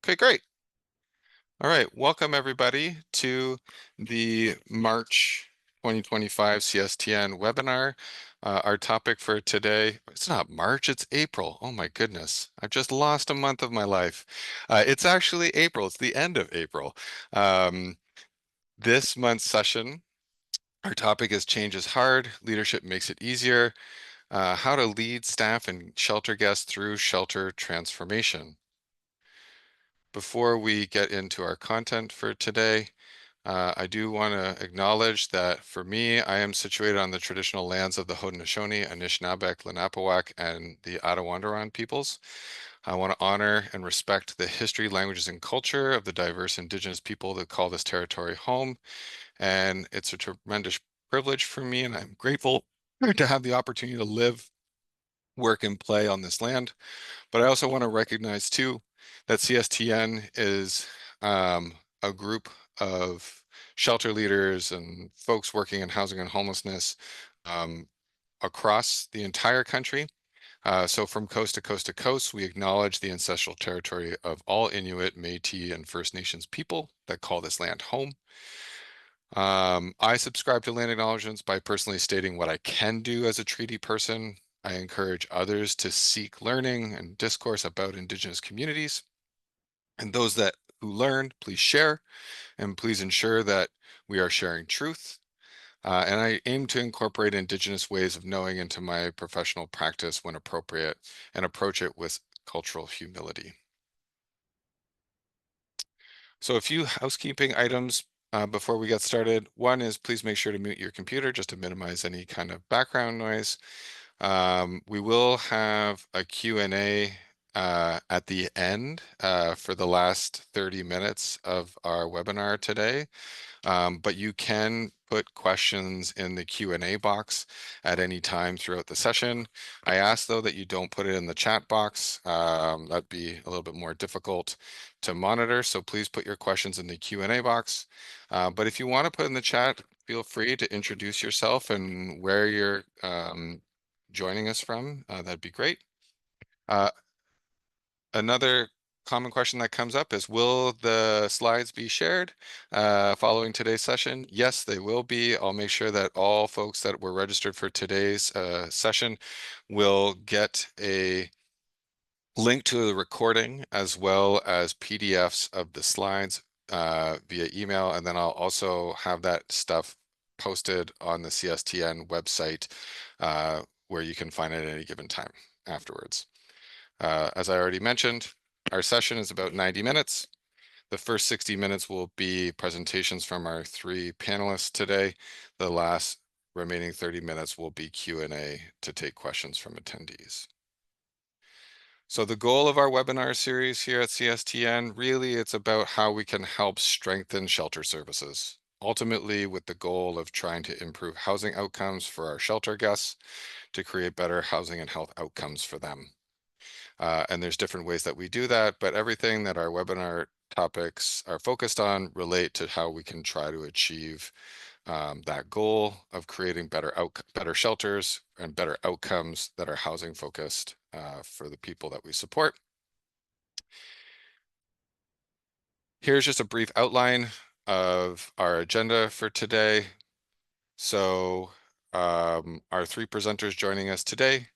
Okay, great. All right, welcome everybody to the March 2025 CSTN webinar. Our topic for today, it's not March, it's April. Oh my goodness, I've just lost a month of my life. It's actually April, it's the end of April. Um, this month's session, our topic is Change is Hard, Leadership Makes It Easier, how to lead staff and shelter guests through shelter transformation. Before we get into our content for today, I do want to acknowledge that for me, I am situated on the traditional lands of the Haudenosaunee, Anishinaabeg, Lenape, and the Attawandaron peoples. I want to honor and respect the history, languages, and culture of the diverse Indigenous people that call this territory home. And it's a tremendous privilege for me, and I'm grateful to have the opportunity to live, work, and play on this land. But I also want to recognize too that CSTN is a group of shelter leaders and folks working in housing and homelessness um, across the entire country. So from coast to coast to coast, we acknowledge the ancestral territory of all Inuit, Métis, and First Nations people that call this land home. I subscribe to land acknowledgements by personally stating what I can do as a treaty person. I encourage others to seek learning and discourse about Indigenous communities. And those that who learn, please share, and please ensure that we are sharing truth. And I aim to incorporate Indigenous ways of knowing into my professional practice when appropriate and approach it with cultural humility. So a few housekeeping items before we get started. One is please make sure to mute your computer just to minimize any kind of background noise. We will have a Q&A at the end for the last 30 minutes of our webinar today. But you can put questions in the Q&A box at any time throughout the session. I ask though that you don't put it in the chat box. That'd be a little bit more difficult to monitor. So please put your questions in the Q&A box. But if you want to put in the chat, feel free to introduce yourself and where you're joining us from. That'd be great. Uh, Another common question that comes up is, will the slides be shared following today's session? Yes, they will be. I'll make sure that all folks that were registered for today's session will get a link to the recording as well as PDFs of the slides via email. And then I'll also have that stuff posted on the CSTN website where you can find it at any given time afterwards. As I already mentioned, our session is about 90 minutes. The first 60 minutes will be presentations from our three panelists today. The last remaining 30 minutes will be Q&A to take questions from attendees. So the goal of our webinar series here at CSTN, really it's about how we can help strengthen shelter services, ultimately with the goal of trying to improve housing outcomes for our shelter guests to create better housing and health outcomes for them. And there's different ways that we do that, but everything that our webinar topics are focused on relate to how we can try to achieve that goal of creating better shelters and better outcomes that are housing focused for the people that we support. Here's just a brief outline of our agenda for today. So our three presenters joining us today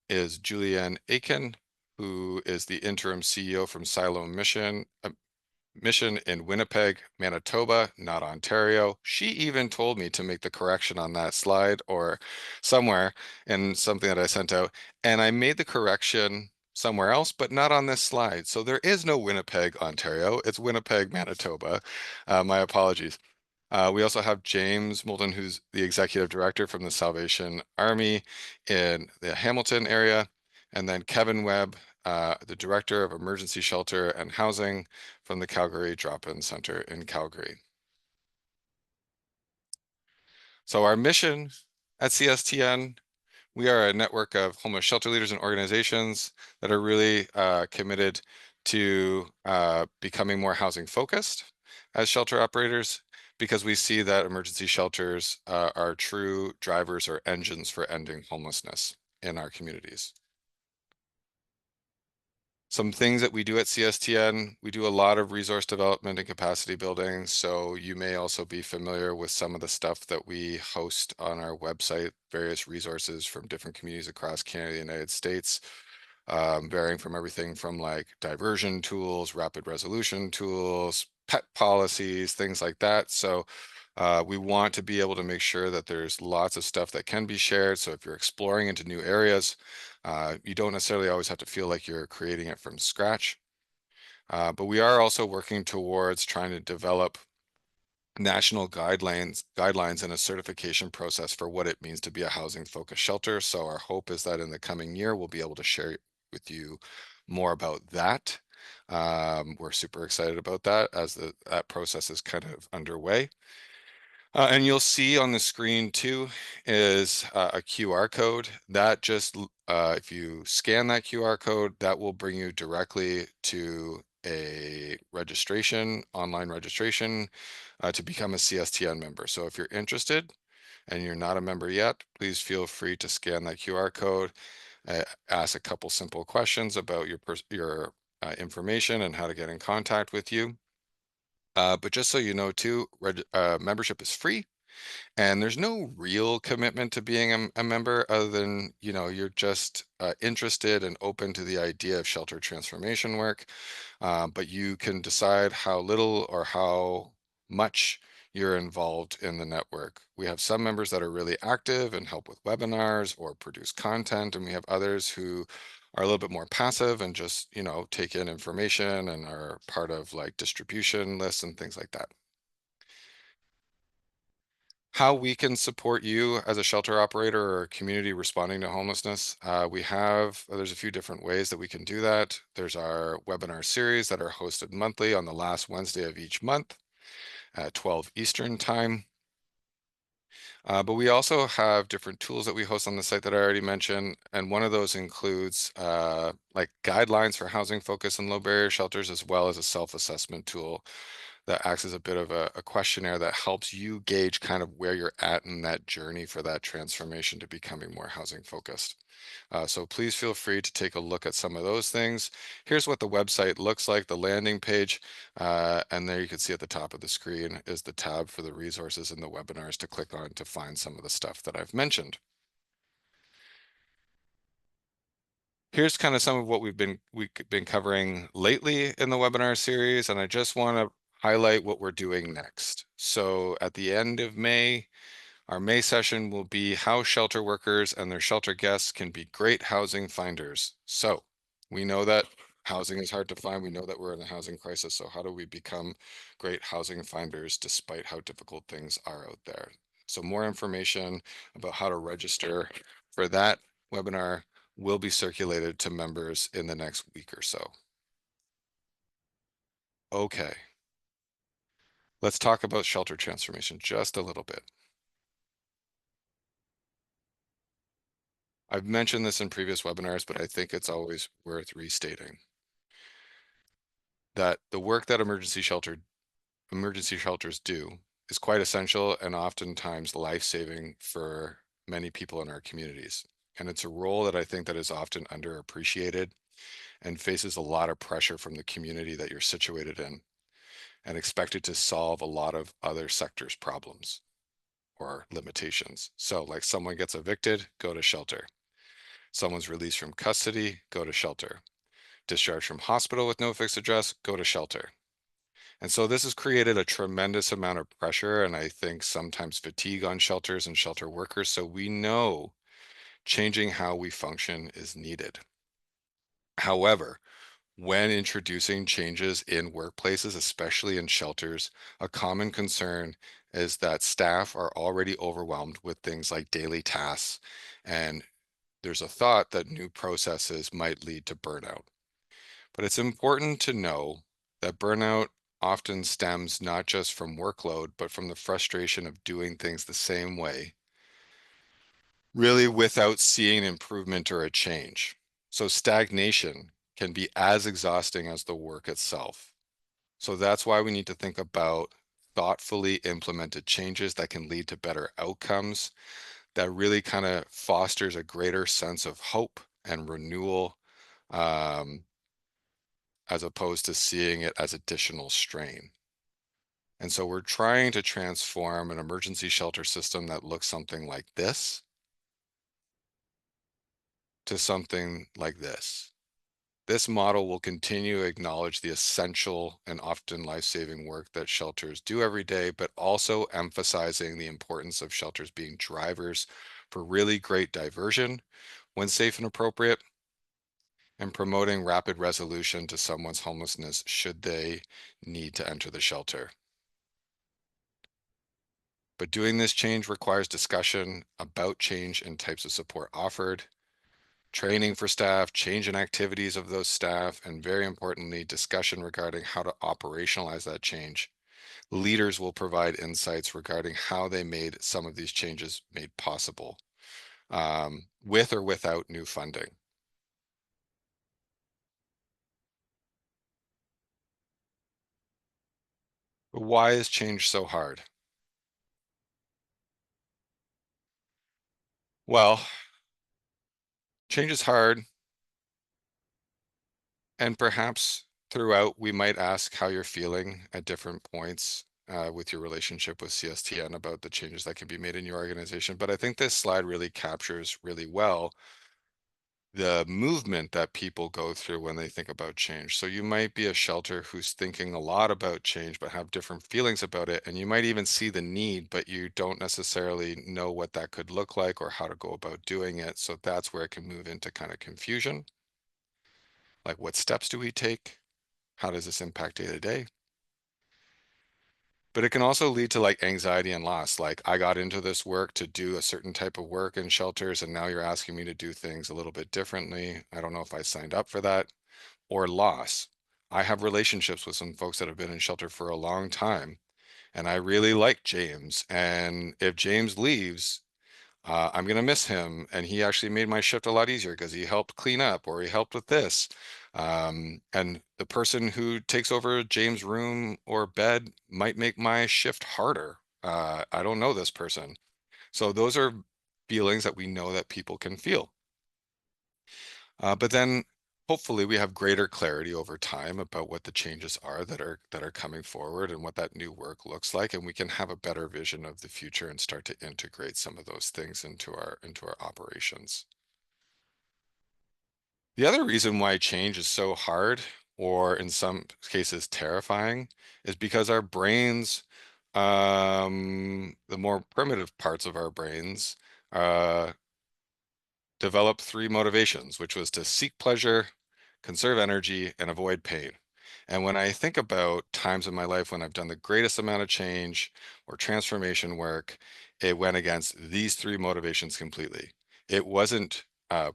is Julianne Aiken, who is the interim CEO from Silo Mission in Winnipeg, Manitoba, not Ontario. She even told me to make the correction on that slide or somewhere in something that I sent out. And I made the correction somewhere else, but not on this slide. So there is no Winnipeg, Ontario. It's Winnipeg, Manitoba. My apologies. We also have James Moulton, who's the executive director from the Salvation Army in the Hamilton area, and then Kevin Webb, the director of emergency shelter and housing from the Calgary Drop-In Center in Calgary. So our mission at CSTN, we are a network of homeless shelter leaders and organizations that are really committed to becoming more housing focused as shelter operators, because we see that emergency shelters are true drivers or engines for ending homelessness in our communities. Some things that we do at CSTN, we do a lot of resource development and capacity building. So you may also be familiar with some of the stuff that we host on our website, various resources from different communities across Canada and the United States, varying from everything from like diversion tools, rapid resolution tools, pet policies, things like that. So we want to be able to make sure that there's lots of stuff that can be shared. So if you're exploring into new areas, you don't necessarily always have to feel like you're creating it from scratch. But we are also working towards trying to develop national guidelines and a certification process for what it means to be a housing focused shelter. So our hope is that in the coming year, we'll be able to share with you more about that. We're super excited about that as that process is kind of underway. And you'll see on the screen too is a QR code that just, if you scan that QR code, that will bring you directly to a registration, online registration to become a CSTN member. So if you're interested and you're not a member yet, please feel free to scan that QR code, ask a couple simple questions about your information and how to get in contact with you. But just so you know too, membership is free. And there's no real commitment to being a member other than, you're just interested and open to the idea of shelter transformation work. But you can decide how little or how much you're involved in the network. We have some members that are really active and help with webinars or produce content, and we have others who are a little bit more passive and just, take in information and are part of like distribution lists and things like that. How we can support you as a shelter operator or a community responding to homelessness. There's a few different ways that we can do that. There's our webinar series that are hosted monthly on the last Wednesday of each month at 12 Eastern time. But we also have different tools that we host on the site that I already mentioned. And one of those includes like guidelines for housing focus and low barrier shelters, as well as a self-assessment tool that acts as a bit of a questionnaire that helps you gauge kind of where you're at in that journey for that transformation to becoming more housing focused. So please feel free to take a look at some of those things. Here's what the website looks like, the landing page, and there you can see at the top of the screen is the tab for the resources and the webinars to click on to find some of the stuff that I've mentioned. Here's kind of some of what we've been covering lately in the webinar series, and I just want to highlight what we're doing next. So at the end of May, our May session will be how shelter workers and their shelter guests can be great housing finders. So we know that housing is hard to find. We know that we're in a housing crisis. So how do we become great housing finders despite how difficult things are out there? So more information about how to register for that webinar will be circulated to members in the next week or so. Okay, let's talk about shelter transformation just a little bit. I've mentioned this in previous webinars, but I think it's always worth restating that the work that emergency shelters do is quite essential and oftentimes life-saving for many people in our communities. And it's a role that I think that is often underappreciated and faces a lot of pressure from the community that you're situated in and expected to solve a lot of other sectors' problems or limitations. So like someone gets evicted, go to shelter. Someone's released from custody, go to shelter. Discharged from hospital with no fixed address, go to shelter. And so this has created a tremendous amount of pressure and I think sometimes fatigue on shelters and shelter workers. So we know changing how we function is needed. However, when introducing changes in workplaces, especially in shelters, a common concern is that staff are already overwhelmed with things like daily tasks, and there's a thought that new processes might lead to burnout. But it's important to know that burnout often stems not just from workload, but from the frustration of doing things the same way, really without seeing improvement or a change. So stagnation can be as exhausting as the work itself. So that's why we need to think about thoughtfully implemented changes that can lead to better outcomes that really kind of fosters a greater sense of hope and renewal, um, as opposed to seeing it as additional strain. And so we're trying to transform an emergency shelter system that looks something like this to something like this. This model will continue to acknowledge the essential and often life-saving work that shelters do every day, but also emphasizing the importance of shelters being drivers for really great diversion when safe and appropriate, and promoting rapid resolution to someone's homelessness should they need to enter the shelter. But doing this change requires discussion about change and types of support offered, training for staff, change in activities of those staff, and very importantly, discussion regarding how to operationalize that change. Leaders will provide insights regarding how they made some of these changes made possible, with or without new funding. But why is change so hard? Well, change is hard, and perhaps throughout we might ask how you're feeling at different points with your relationship with CSTN about the changes that can be made in your organization. But I think this slide really captures really well the movement that people go through when they think about change. So you might be a shelter who's thinking a lot about change, but have different feelings about it. And you might even see the need, but you don't necessarily know what that could look like or how to go about doing it. So that's where it can move into kind of confusion. Like, what steps do we take? How does this impact day to day? But it can also lead to like anxiety and loss. Like, I got into this work to do a certain type of work in shelters, and now you're asking me to do things a little bit differently. I don't know if I signed up for that. Or loss. I have relationships with some folks that have been in shelter for a long time, and I really like James. And if James leaves, I'm going to miss him. And he actually made my shift a lot easier because he helped clean up or he helped with this. And the person who takes over James' room or bed might make my shift harder. I don't know this person. So those are feelings that we know that people can feel. But then hopefully we have greater clarity over time about what the changes are that are coming forward and what that new work looks like, and we can have a better vision of the future and start to integrate some of those things into our operations. The other reason why change is so hard, or in some cases terrifying, is because our brains, the more primitive parts of our brains, uh, developed three motivations, which was to seek pleasure, conserve energy, and avoid pain. And when I think about times in my life when I've done the greatest amount of change or transformation work, it went against these three motivations completely. It wasn't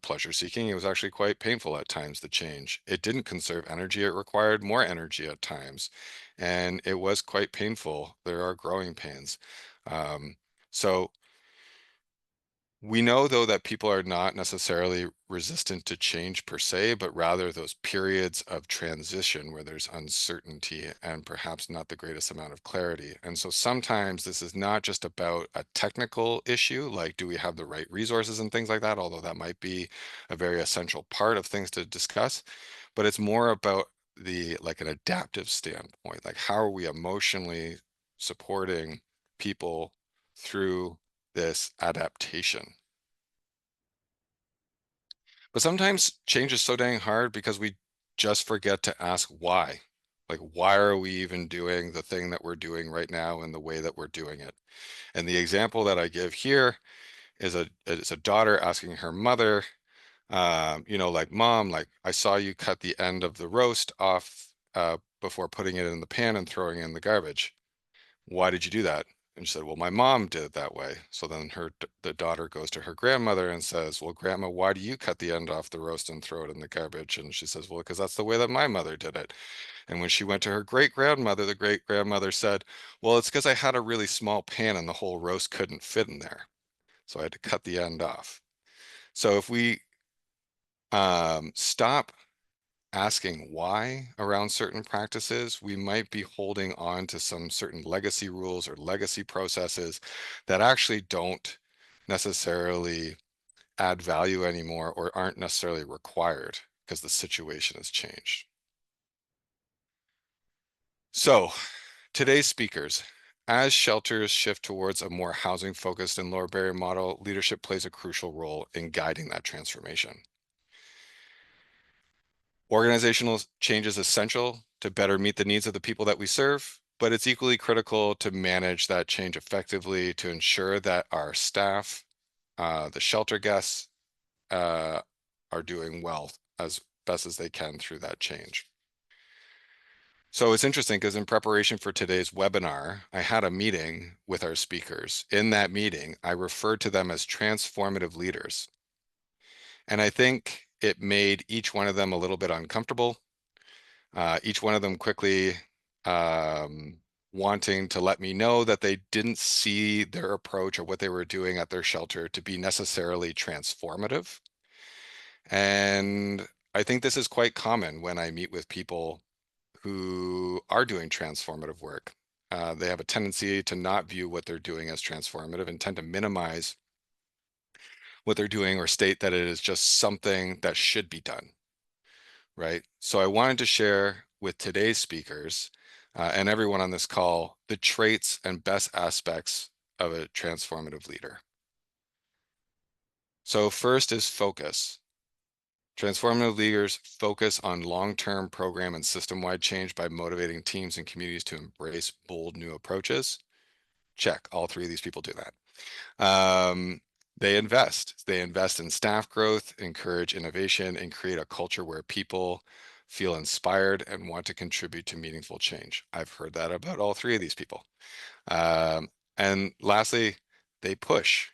pleasure seeking. It was actually quite painful at times, the change. It didn't conserve energy. It required more energy at times. And it was quite painful. There are growing pains. So we know, though, that people are not necessarily resistant to change per se, but rather those periods of transition where there's uncertainty and perhaps not the greatest amount of clarity. And so sometimes this is not just about a technical issue, like do we have the right resources and things like that, although that might be a very essential part of things to discuss, but it's more about the like an adaptive standpoint, like how are we emotionally supporting people through this adaptation. But sometimes change is so dang hard because we just forget to ask why. Like, why are we even doing the thing that we're doing right now in the way that we're doing it? And the example that I give here is a daughter asking her mother, like, Mom, like, I saw you cut the end of the roast off before putting it in the pan and throwing it in the garbage. Why did you do that? And she said, well, my mom did it that way. So then the daughter goes to her grandmother and says, well, Grandma, why do you cut the end off the roast and throw it in the garbage? And she says, well, because that's the way that my mother did it. And when she went to her great grandmother, the great grandmother said, well, it's because I had a really small pan and the whole roast couldn't fit in there. So I had to cut the end off. So if we stop asking why around certain practices, we might be holding on to some certain legacy rules or legacy processes that actually don't necessarily add value anymore or aren't necessarily required because the situation has changed. So today's speakers. As shelters shift towards a more housing-focused and lower barrier model, leadership plays a crucial role in guiding that transformation. Organizational change is essential to better meet the needs of the people that we serve, but it's equally critical to manage that change effectively to ensure that our staff, the shelter guests, are doing well as best as they can through that change. So it's interesting because in preparation for today's webinar, I had a meeting with our speakers. In that meeting, I referred to them as transformative leaders. And I think it made each one of them a little bit uncomfortable. Each one of them quickly wanting to let me know that they didn't see their approach or what they were doing at their shelter to be necessarily transformative. And I think this is quite common when I meet with people who are doing transformative work. They have a tendency to not view what they're doing as transformative and tend to minimize what they're doing or state that it is just something that should be done, right? So I wanted to share with today's speakers and everyone on this call the traits and best aspects of a transformative leader. So first is focus. Transformative leaders focus on long-term program and system-wide change by motivating teams and communities to embrace bold new approaches. Check, all three of these people do that. They invest in staff growth, encourage innovation, and create a culture where people feel inspired and want to contribute to meaningful change. I've heard that about all three of these people. And lastly, they push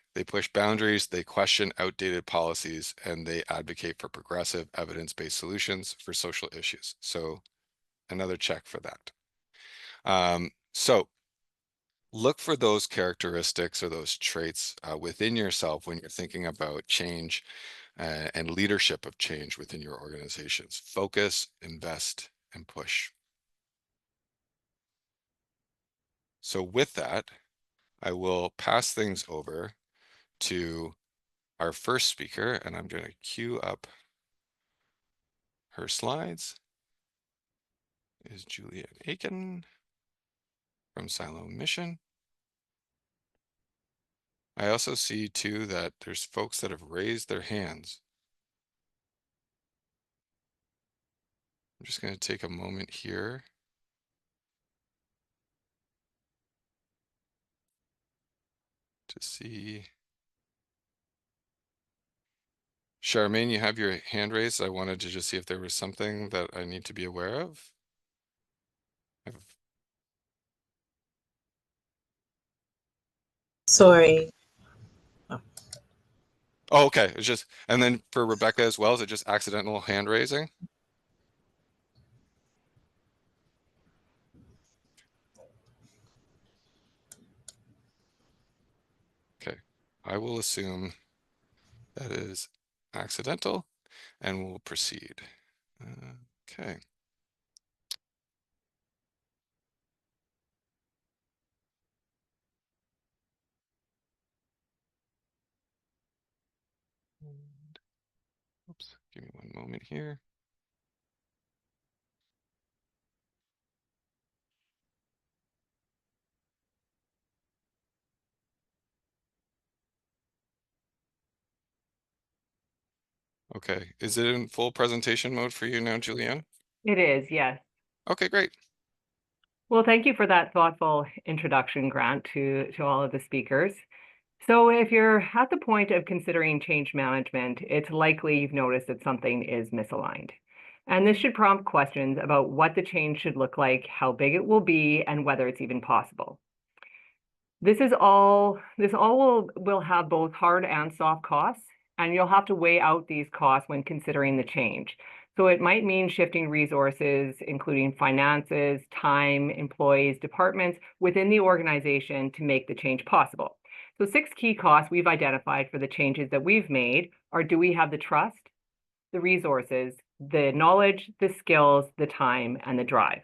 boundaries, they question outdated policies, and they advocate for progressive evidence-based solutions for social issues. So another check for that. So look for those characteristics or those traits within yourself when you're thinking about change and leadership of change within your organizations. Focus, invest, and push. So with that, I will pass things over to our first speaker, and I'm going to queue up her slides. Is Julianne Aiken from Silo Mission. I also see too that there's folks that have raised their hands. I'm just going to take a moment here to see. Charmaine, you have your hand raised. I wanted to just see if there was something that I need to be aware of. Sorry. Oh, okay. It's just, and then for Rebecca as well, is it just accidental hand raising? Okay. I will assume that is accidental and we'll proceed. Okay. Oops, give me one moment here. Okay, is it in full presentation mode for you now, Julianne? It is, yes. Okay, great. Well, thank you for that thoughtful introduction, Grant, to all of the speakers. So if you're at the point of considering change management, it's likely you've noticed that something is misaligned. And this should prompt questions about what the change should look like, how big it will be, and whether it's even possible. This all will have both hard and soft costs, and you'll have to weigh out these costs when considering the change. So it might mean shifting resources, including finances, time, employees, departments within the organization to make the change possible. So 6 key costs we've identified for the changes that we've made are: do we have the trust, the resources, the knowledge, the skills, the time, and the drive?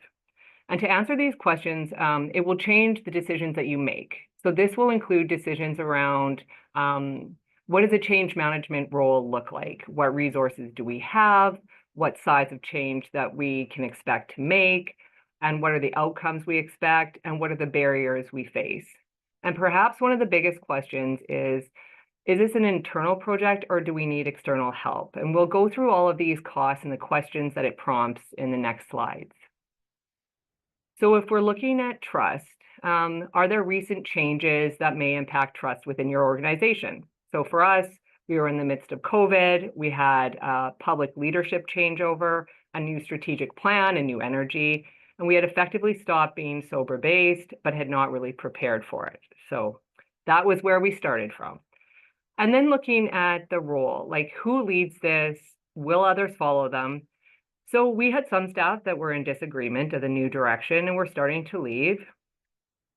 And to answer these questions, it will change the decisions that you make. So this will include decisions around what does a change management role look like? What resources do we have? What size of change that we can expect to make? and what are the outcomes we expect, and what are the barriers we face. And perhaps one of the biggest questions is this an internal project or do we need external help? And we'll go through all of these costs and the questions that it prompts in the next slides. So if we're looking at trust, are there recent changes that may impact trust within your organization? So for us, we were in the midst of COVID. We had public leadership changeover, a new strategic plan, a new energy, and we had effectively stopped being sober-based, but had not really prepared for it. So that was where we started from. And then looking at the role, like who leads this? Will others follow them? So we had some staff that were in disagreement of the new direction and were starting to leave.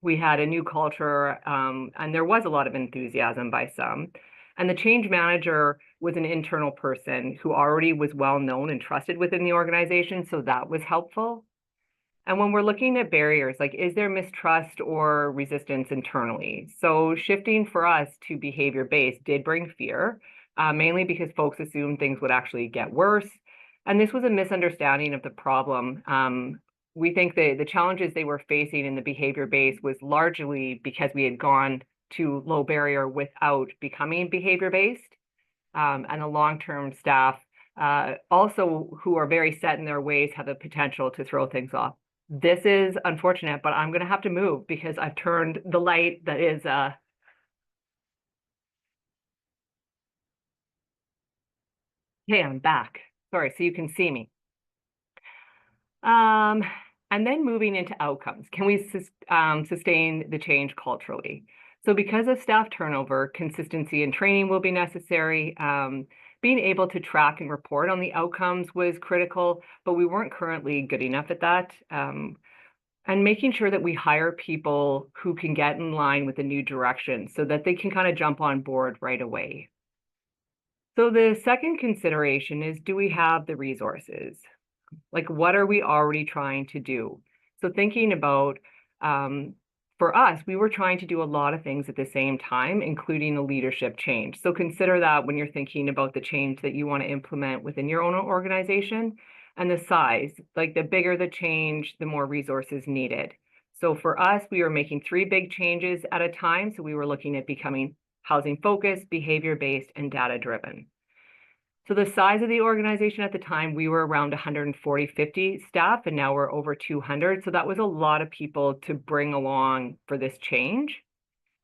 We had a new culture, and there was a lot of enthusiasm by some. And the change manager was an internal person who already was well known and trusted within the organization, so that was helpful. And when we're looking at barriers, like is there mistrust or resistance internally? So shifting for us to behavior-based did bring fear, mainly because folks assumed things would actually get worse. And this was a misunderstanding of the problem. We think the challenges they were facing in the behavior-based was largely because we had gone to low barrier without becoming behavior-based. And the long-term staff also who are very set in their ways have the potential to throw things off. This is unfortunate, but I'm going to have to move because I've turned the light that is, okay, I'm back. Sorry, so you can see me. And then moving into outcomes, can we sustain the change culturally? So because of staff turnover, consistency and training will be necessary. Being able to track and report on the outcomes was critical, but we weren't currently good enough at that. And making sure that we hire people who can get in line with the new direction so that they can kind of jump on board right away. So the second consideration is, do we have the resources? Like, what are we already trying to do? So thinking about, for us, we were trying to do a lot of things at the same time, including a leadership change. So consider that when you're thinking about the change that you want to implement within your own organization and the size, like the bigger the change, the more resources needed. So for us, we were making 3 big changes at a time. So we were looking at becoming housing focused, behavior based, and data driven. So the size of the organization at the time, we were around 140, 50 staff, and now we're over 200. So that was a lot of people to bring along for this change.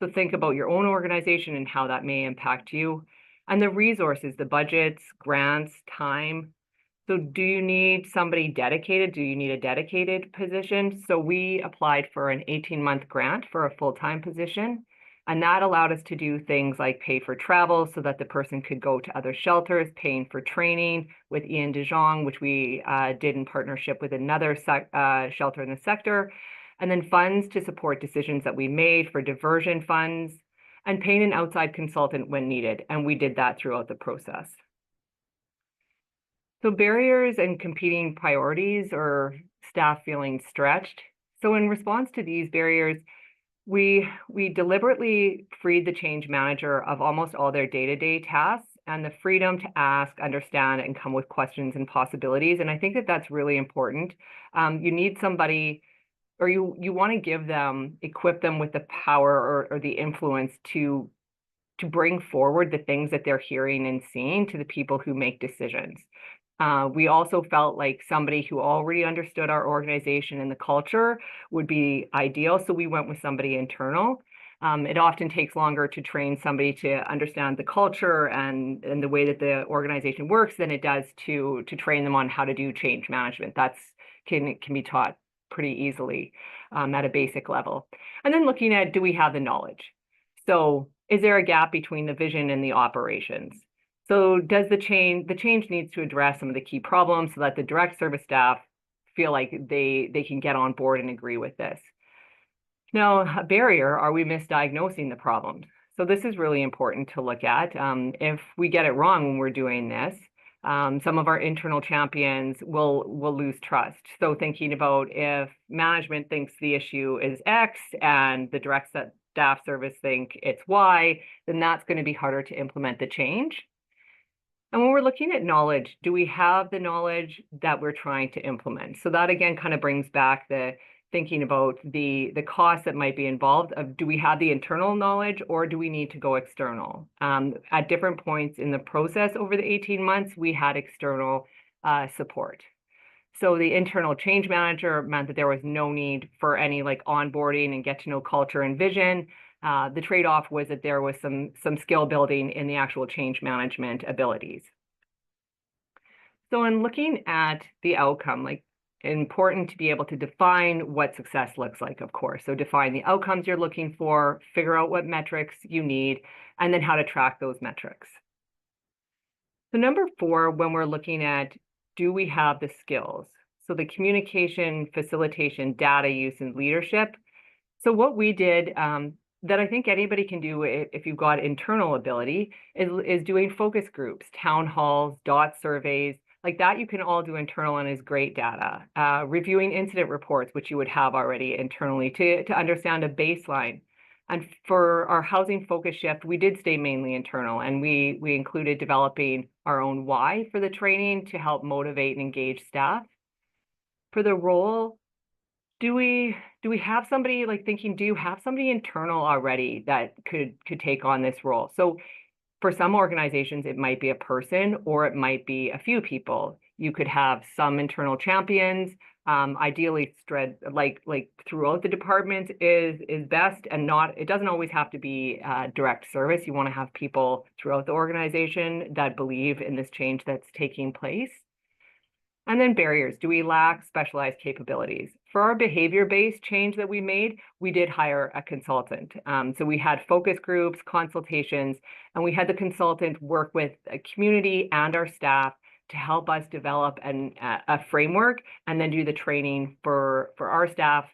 So think about your own organization and how that may impact you. And the resources, the budgets, grants, time. So do you need somebody dedicated? Do you need a dedicated position? So we applied for an 18-month grant for a full-time position. And that allowed us to do things like pay for travel so that the person could go to other shelters, paying for training with Ian DeJong, which we did in partnership with another shelter in the sector, and then funds to support decisions that we made for diversion funds and paying an outside consultant when needed. And we did that throughout the process. So barriers and competing priorities or staff feeling stretched. So in response to these barriers, we deliberately freed the change manager of almost all their day-to-day tasks and the freedom to ask, understand, and come with questions and possibilities. And I think that that's really important. You need somebody, or you want to give them, equip them with the power or the influence to bring forward the things that they're hearing and seeing to the people who make decisions. We also felt like somebody who already understood our organization and the culture would be ideal. So we went with somebody internal. It often takes longer to train somebody to understand the culture and the way that the organization works than it does to train them on how to do change management. That's can be taught pretty easily at a basic level. And then looking at, do we have the knowledge? So is there a gap between the vision and the operations? So does the change needs to address some of the key problems so that the direct service staff feel like they can get on board and agree with this. Now, a barrier, are we misdiagnosing the problems? So this is really important to look at. If we get it wrong when we're doing this, some of our internal champions will lose trust. So thinking about if management thinks the issue is X and the direct staff service think it's Y, then that's going to be harder to implement the change. And when we're looking at knowledge, do we have the knowledge that we're trying to implement? So that again kind of brings back the thinking about the costs that might be involved of do we have the internal knowledge or do we need to go external? At different points in the process over the 18 months, we had external support. So the internal change manager meant that there was no need for any like onboarding and get to know culture and vision. The trade-off was that there was some skill building in the actual change management abilities. So in looking at the outcome, like important to be able to define what success looks like, of course. So define the outcomes you're looking for, figure out what metrics you need, and then how to track those metrics. So number 4, when we're looking at do we have the skills? So the communication, facilitation, data use, and leadership. So what we did that I think anybody can do if you've got internal ability is doing focus groups, town halls, dot surveys, like that you can all do internal and is great data. Reviewing incident reports, which you would have already internally to understand a baseline. And for our housing focus shift, we did stay mainly internal and we included developing our own why for the training to help motivate and engage staff. For the role, do we have somebody like thinking, do you have somebody internal already that could take on this role? So for some organizations, it might be a person or it might be a few people. You could have some internal champions. Ideally, spread like throughout the department is best, and not it doesn't always have to be direct service. You want to have people throughout the organization that believe in this change that's taking place. And then barriers. Do we lack specialized capabilities? For our behavior-based change that we made, we did hire a consultant. So we had focus groups, consultations, and we had the consultant work with a community and our staff to help us develop a framework and then do the training for our staff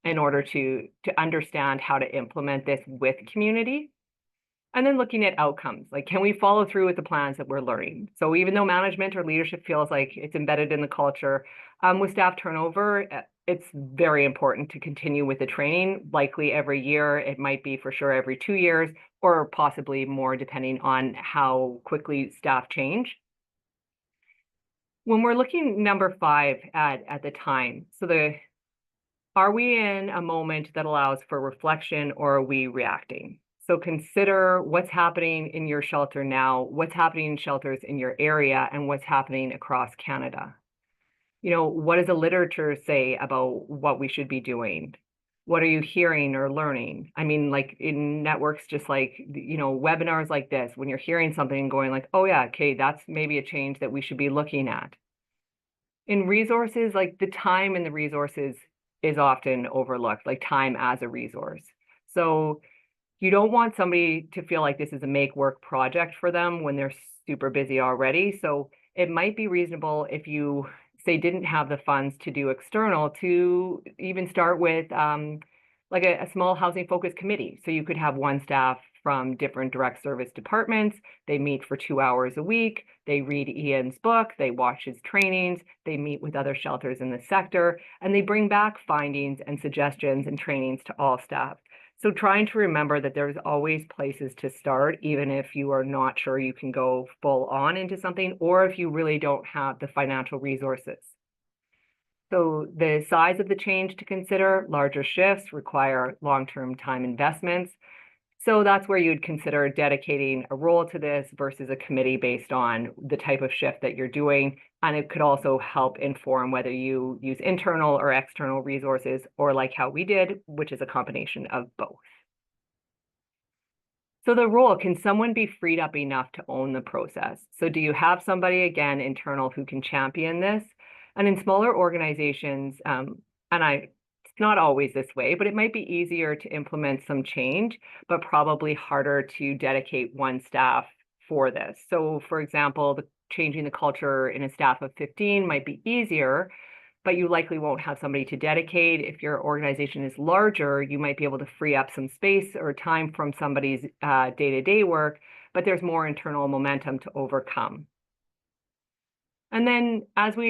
in order to understand how to implement this with community. And then looking at outcomes, like can we follow through with the plans that we're learning? So even though management or leadership feels like it's embedded in the culture, with staff turnover, it's very important to continue with the training, likely every year. It might be for sure every 2 years or possibly more depending on how quickly staff change. When we're looking number 5 at the time, so are we in a moment that allows for reflection or are we reacting? So consider what's happening in your shelter now, what's happening in shelters in your area, and what's happening across Canada. What does the literature say about what we should be doing? What are you hearing or learning? I mean, like in networks, just like, webinars like this, when you're hearing something and going like, oh yeah, okay, that's maybe a change that we should be looking at. In resources, like the time and the resources is often overlooked, like time as a resource. So you don't want somebody to feel like this is a make work project for them when they're super busy already. So it might be reasonable if you say didn't have the funds to do external to even start with like a small housing focus committee. So you could have one staff from different direct service departments. They meet for 2 hours a week. They read Ian's book. They watch his trainings. They meet with other shelters in the sector, and they bring back findings and suggestions and trainings to all staff. So trying to remember that there's always places to start, even if you are not sure you can go full on into something, or if you really don't have the financial resources. So the size of the change to consider, larger shifts require long-term time investments. So that's where you'd consider dedicating a role to this versus a committee based on the type of shift that you're doing. And it could also help inform whether you use internal or external resources, or like how we did, which is a combination of both. So the role, can someone be freed up enough to own the process? So do you have somebody, again, internal who can champion this? And in smaller organizations, it's not always this way, but it might be easier to implement some change, but probably harder to dedicate one staff for this. So for example, changing the culture in a staff of 15 might be easier, but you likely won't have somebody to dedicate. If your organization is larger, you might be able to free up some space or time from somebody's day-to-day work, but there's more internal momentum to overcome. And then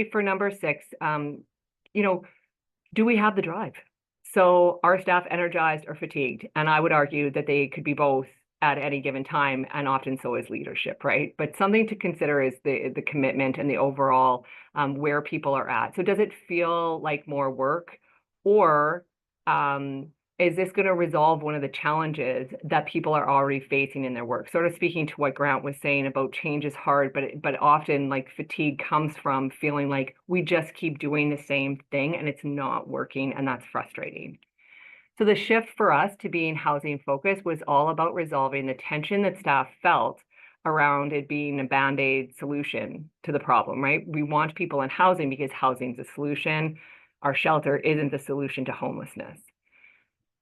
for number 6, do we have the drive? So are staff energized or fatigued? And I would argue that they could be both at any given time, and often so is leadership, right? But something to consider is the commitment and the overall where people are at. So does it feel like more work, or um, is this going to resolve one of the challenges that people are already facing in their work? Sort of speaking to what Grant was saying about change is hard, but often like fatigue comes from feeling like we just keep doing the same thing and it's not working, and that's frustrating. So the shift for us to being housing focused was all about resolving the tension that staff felt around it being a band-aid solution to the problem, right? We want people in housing because housing's a solution. Our shelter isn't the solution to homelessness.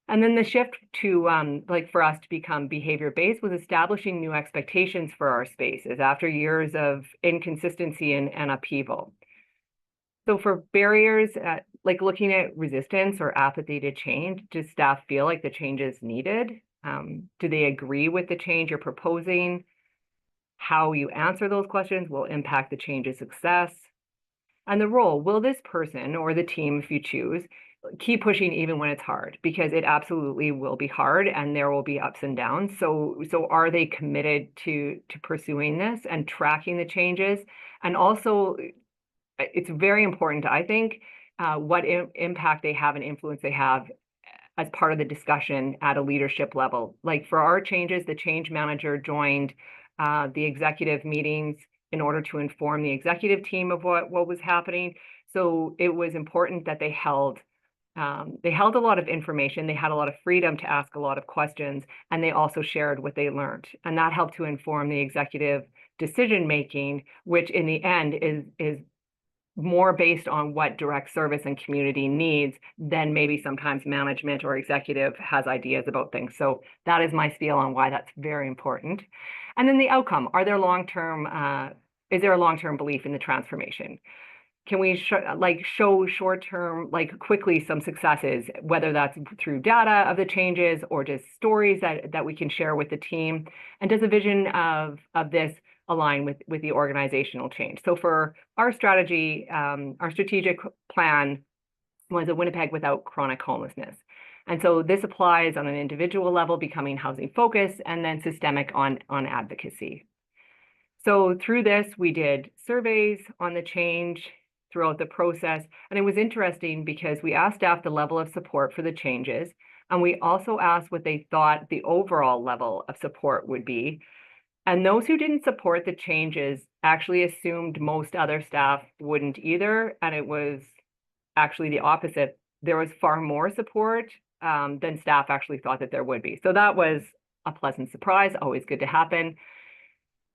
And then the shift to like for us to become behavior based was establishing new expectations for our spaces after years of inconsistency and upheaval. So for barriers, like looking at resistance or apathy to change, does staff feel like the change is needed? Do they agree with the change you're proposing? How you answer those questions will impact the change's success. And the role, will this person or the team, if you choose, keep pushing even when it's hard? Because it absolutely will be hard and there will be ups and downs. So are they committed to pursuing this and tracking the changes? And also, it's very important, I think, what impact they have and influence they have as part of the discussion at a leadership level. Like for our changes, the change manager joined the executive meetings in order to inform the executive team of what was happening. So it was important that they held a lot of information, they had a lot of freedom to ask a lot of questions, and they also shared what they learned. And that helped to inform the executive decision making, which in the end is more based on what direct service and community needs than maybe sometimes management or executive has ideas about things. So that is my spiel on why that's very important. And then the outcome, is there a long-term belief in the transformation? Can we show short-term, like quickly some successes, whether that's through data of the changes or just stories that we can share with the team? And does a vision of this align with the organizational change? So for our strategy, our strategic plan was a Winnipeg without chronic homelessness. And so this applies on an individual level, becoming housing focused, and then systemic on advocacy. So through this, we did surveys on the change throughout the process. And it was interesting because we asked staff the level of support for the changes. And we also asked what they thought the overall level of support would be. And those who didn't support the changes actually assumed most other staff wouldn't either. And it was actually the opposite. There was far more support than staff actually thought that there would be. So that was a pleasant surprise, always good to happen.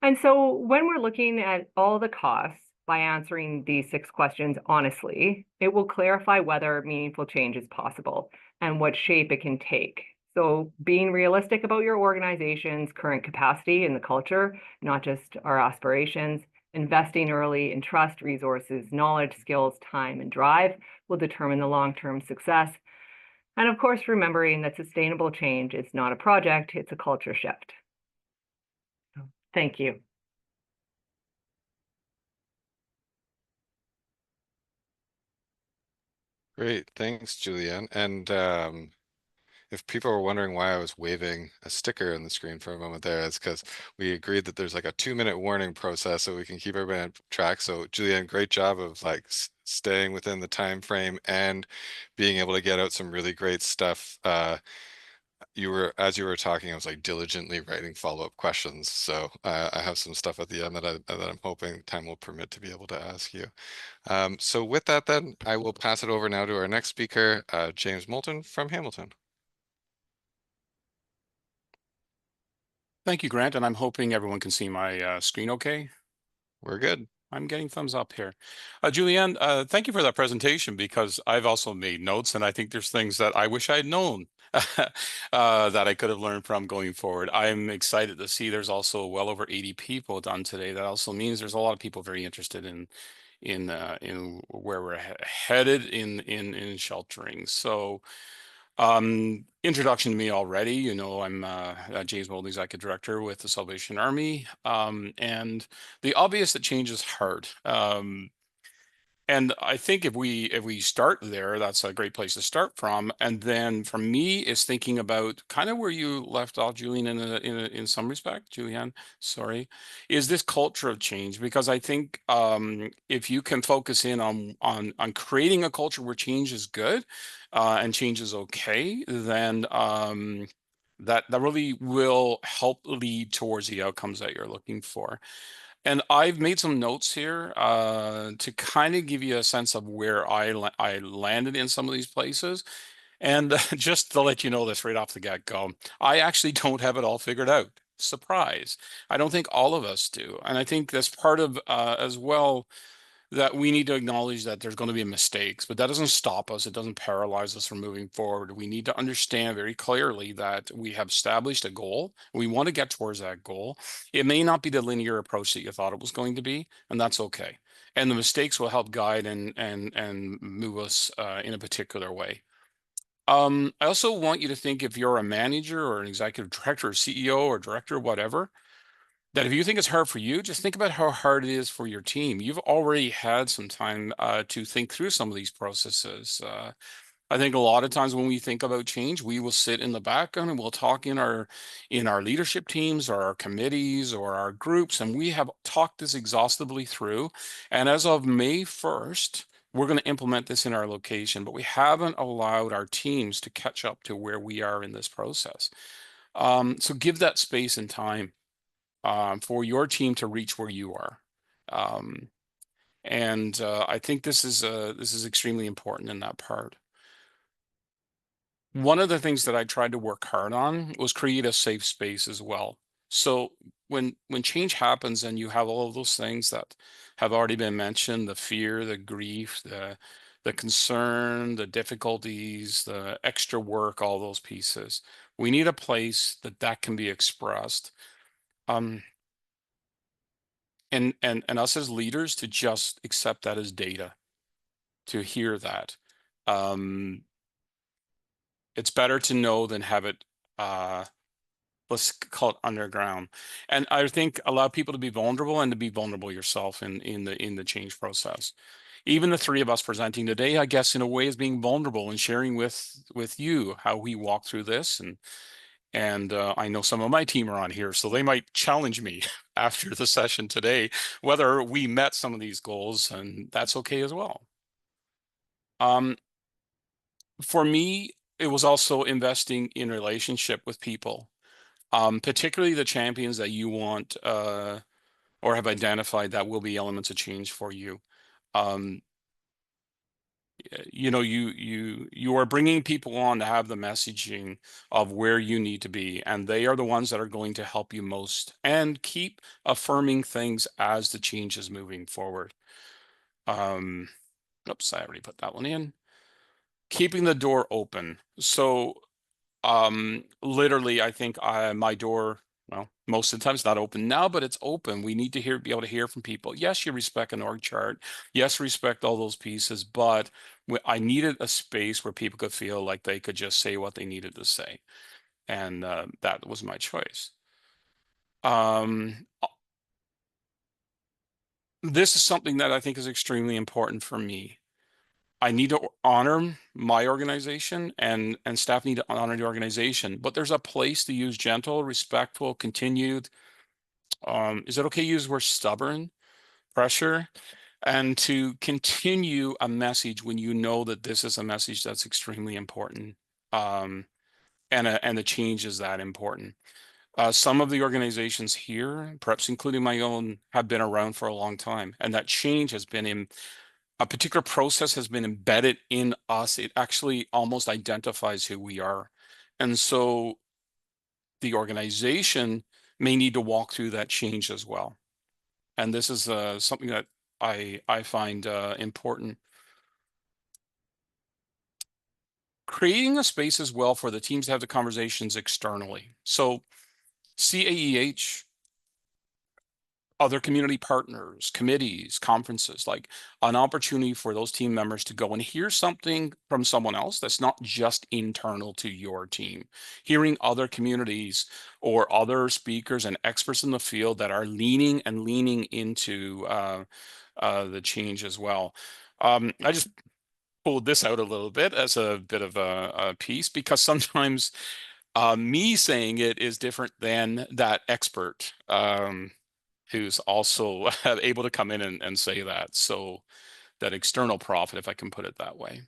And so when we're looking at all the costs by answering these 6 questions honestly, it will clarify whether meaningful change is possible and what shape it can take. So being realistic about your organization's current capacity and the culture, not just our aspirations, investing early in trust, resources, knowledge, skills, time, and drive will determine the long-term success. And of course, remembering that sustainable change is not a project, it's a culture shift. Thank you. Great, thanks, Julianne. And if people were wondering why I was waving a sticker on the screen for a moment there, it's because we agreed that there's like a 2-minute warning process so we can keep everybody on track. So Julianne, great job of like staying within the time frame and being able to get out some really great stuff. As you were talking, I was like diligently writing follow-up questions. So I have some stuff at the end that I'm hoping time will permit to be able to ask you. So with that, then I will pass it over now to our next speaker, James Moulton from Hamilton. Thank you, Grant, and I'm hoping everyone can see my screen okay. We're good. I'm getting thumbs up here. Julianne, thank you for that presentation because I've also made notes and I think there's things that I wish I had known that I could have learned from going forward. I'm excited to see there's also well over 80 people done today. That also means there's a lot of people very interested in where we're headed in sheltering. So introduction to me already, you know, I'm James Moulton, Executive Director with the Salvation Army. And the obvious that change is hard. And I think if we start there, that's a great place to start from. And then for me is thinking about kind of where you left off, Julian, in some respect, Julianne, sorry, is this culture of change. Because I think if you can focus in on creating a culture where change is good and change is okay, then that really will help lead towards the outcomes that you're looking for. And I've made some notes here to kind of give you a sense of where I landed in some of these places. And just to let you know this right off the get-go, I actually don't have it all figured out. Surprise. I don't think all of us do. And I think that's part of as well that we need to acknowledge that there's going to be mistakes, but that doesn't stop us. It doesn't paralyze us from moving forward. We need to understand very clearly that we have established a goal. We want to get towards that goal. It may not be the linear approach that you thought it was going to be, and that's okay. And the mistakes will help guide and move us in a particular way. I also want you to think, if you're a manager or an executive director or CEO or director, whatever, that if you think it's hard for you, just think about how hard it is for your team. You've already had some time to think through some of these processes. I think a lot of times when we think about change, we will sit in the background and we'll talk in our leadership teams or our committees or our groups, and we have talked this exhaustively through. And as of May 1st, we're going to implement this in our location, but we haven't allowed our teams to catch up to where we are in this process. So give that space and time for your team to reach where you are. Um, and I think this is extremely important in that part. One of the things that I tried to work hard on was create a safe space as well. So when change happens and you have all of those things that have already been mentioned, the fear, the grief, the concern, the difficulties, the extra work, all those pieces, we need a place that can be expressed. And us as leaders to just accept that as data, to hear that. It's better to know than have it, let's call it underground. And I think allow people to be vulnerable and to be vulnerable yourself in the change process. Even the three of us presenting today, I guess, in a way, is being vulnerable and sharing with you how we walk through this. And I know some of my team are on here, so they might challenge me after the session today, whether we met some of these goals, and that's okay as well. For me, it was also investing in relationship with people, particularly the champions that you want or have identified that will be elements of change for you. Um, you know, you are bringing people on to have the messaging of where you need to be, and they are the ones that are going to help you most and keep affirming things as the change is moving forward. Oops, I already put that one in. Keeping the door open. So literally, I think my door, well, most of the time it's not open now, but it's open. We need to be able to hear from people. Yes, you respect an org chart. Yes, respect all those pieces, but I needed a space where people could feel like they could just say what they needed to say. And that was my choice. This is something that I think is extremely important for me. I need to honor my organization, and staff need to honor the organization, but there's a place to use gentle, respectful, continued, is it okay to use the word stubborn, pressure, and to continue a message when you know that this is a message that's extremely important, and the change is that important. Some of the organizations here, perhaps including my own, have been around for a long time, and that change has been in a particular process has been embedded in us. It actually almost identifies who we are. And so the organization may need to walk through that change as well. And this is something that I find important. Creating a space as well for the teams to have the conversations externally. So CAEH, other community partners, committees, conferences, like an opportunity for those team members to go and hear something from someone else that's not just internal to your team. Hearing other communities or other speakers and experts in the field that are leaning into the change as well. I just pulled this out a little bit as a bit of a piece because sometimes me saying it is different than that expert who's also able to come in and say that. So that external profit, if I can put it that way.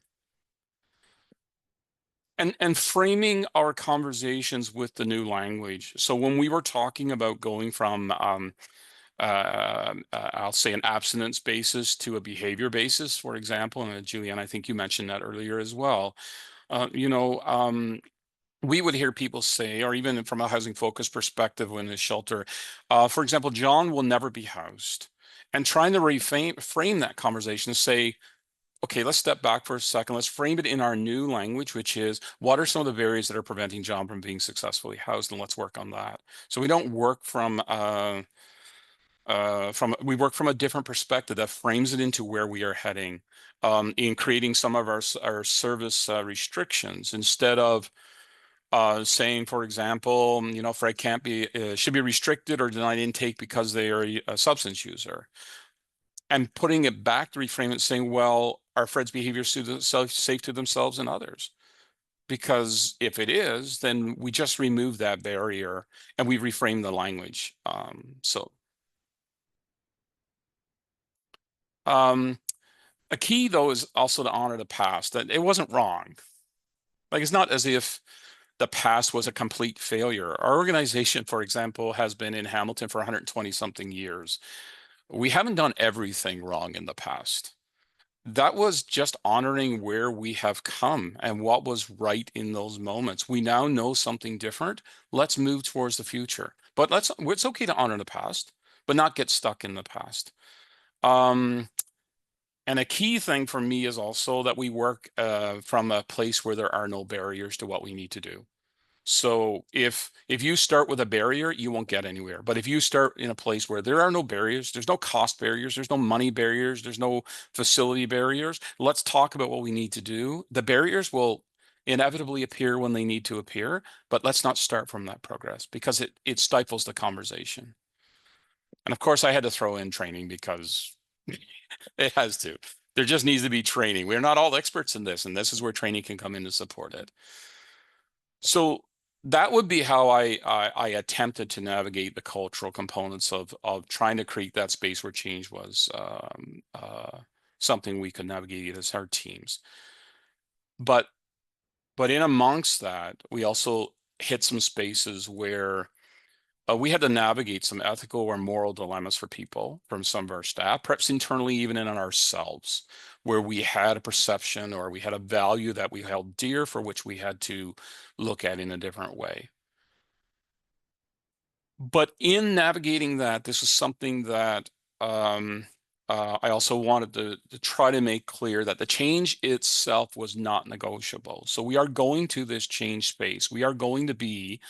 And framing our conversations with the new language. So when we were talking about going from I'll say an abstinence basis to a behavior basis, for example, and Julianne, I think you mentioned that earlier as well. We would hear people say, or even from a housing focus perspective in the shelter, for example, John will never be housed. And trying to frame that conversation, say, okay, let's step back for a second. Let's frame it in our new language, which is what are some of the barriers that are preventing John from being successfully housed, and let's work on that. So we don't work we work from a different perspective that frames it into where we are heading, in creating some of our service restrictions instead of saying, for example, Fred can't be should be restricted or denied intake because they are a substance user, and putting it back to reframe it, saying, well, are Fred's behaviors safe to themselves and others? Because if it is, then we just remove that barrier and we reframe the language. A key, though, is also to honor the past, that it wasn't wrong. Like, it's not as if the past was a complete failure. Our organization, for example, has been in Hamilton for 120 something years. We haven't done everything wrong in the past. That was just honoring where we have come and what was right in those moments. We now know something different. Let's move towards the future. But it's okay to honor the past, but not get stuck in the past. And a key thing for me is also that we work from a place where there are no barriers to what we need to do. So if you start with a barrier, you won't get anywhere. But if you start in a place where there are no barriers, there's no cost barriers, there's no money barriers, there's no facility barriers, let's talk about what we need to do. The barriers will inevitably appear when they need to appear, but let's not start from that progress because it stifles the conversation. And of course, I had to throw in training because it has to. There just needs to be training. We're not all experts in this, and this is where training can come in to support it. So that would be how I attempted to navigate the cultural components of trying to create that space where change was something we could navigate as our teams. But in amongst that, we also hit some spaces where we had to navigate some ethical or moral dilemmas for people from some of our staff, perhaps internally, even in ourselves, where we had a perception or we had a value that we held dear for which we had to look at in a different way. But in navigating that, this is something that I also wanted to try to make clear that the change itself was not negotiable. So we are going to this change space. We are going to be